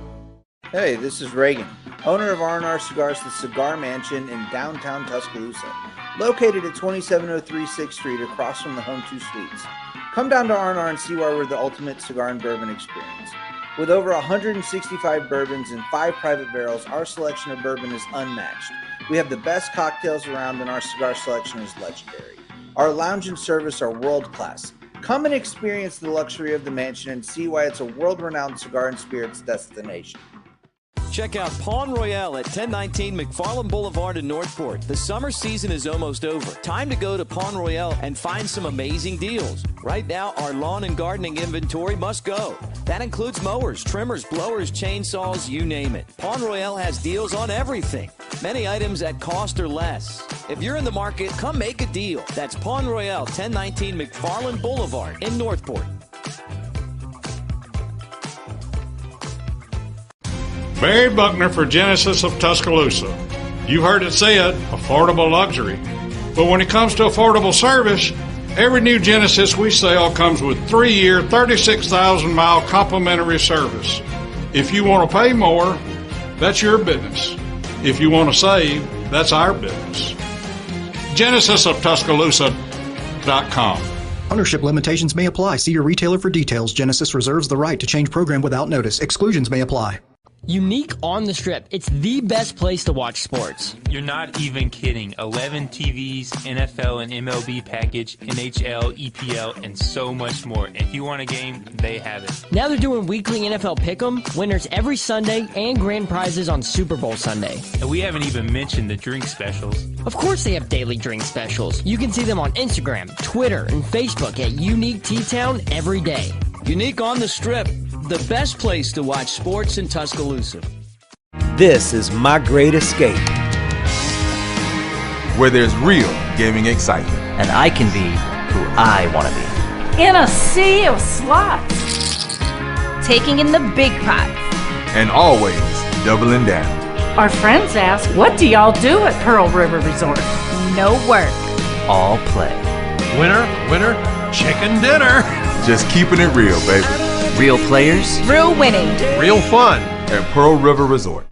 Hey, this is Reagan, owner of R&R Cigars, the Cigar Mansion in downtown Tuscaloosa, located at 2703 6th Street across from the Home 2 Suites. Come down to R&R and see why we're the ultimate cigar and bourbon experience. With over 165 bourbons and 5 private barrels, our selection of bourbon is unmatched. We have the best cocktails around, and our cigar selection is legendary. Our lounge and service are world-class. Come and experience the luxury of the mansion and see why it's a world-renowned cigar and spirits destination. Check out Pawn Royale at 1019 McFarland Boulevard in Northport. The summer season is almost over. Time to go to Pawn Royale and find some amazing deals. Right now, our lawn and gardening inventory must go. That includes mowers, trimmers, blowers, chainsaws, you name it. Pawn Royale has deals on everything. Many items at cost or less. If you're in the market, come make a deal. That's Pawn Royale, 1019 McFarland Boulevard in Northport. Barry Buckner for Genesis of Tuscaloosa. You heard it said, affordable luxury. But when it comes to affordable service, every new Genesis we sell comes with 3-year, 36,000-mile complimentary service. If you want to pay more, that's your business. If you want to save, that's our business. GenesisofTuscaloosa.com. Ownership limitations may apply. See your retailer for details. Genesis reserves the right to change program without notice. Exclusions may apply. Unique on the Strip. It's the best place to watch sports. You're not even kidding. 11 TVs, NFL and MLB package, NHL, EPL, and so much more. If you want a game, they have it. Now they're doing weekly NFL Pick'em, winners every Sunday, and grand prizes on Super Bowl Sunday. And we haven't even mentioned the drink specials. Of course they have daily drink specials. You can see them on Instagram, Twitter, and Facebook at Unique T-Town every day. Unique on the Strip, the best place to watch sports in Tuscaloosa. This is my great escape. Where there's real gaming excitement. And I can be who I want to be. In a sea of slots. Taking in the big pots. And always doubling down. Our friends ask, what do y'all do at Pearl River Resort? No work. All play. Winner, winner, chicken dinner. Just keeping it real, baby. Real players. Real winning. Real fun. At Pearl River Resort.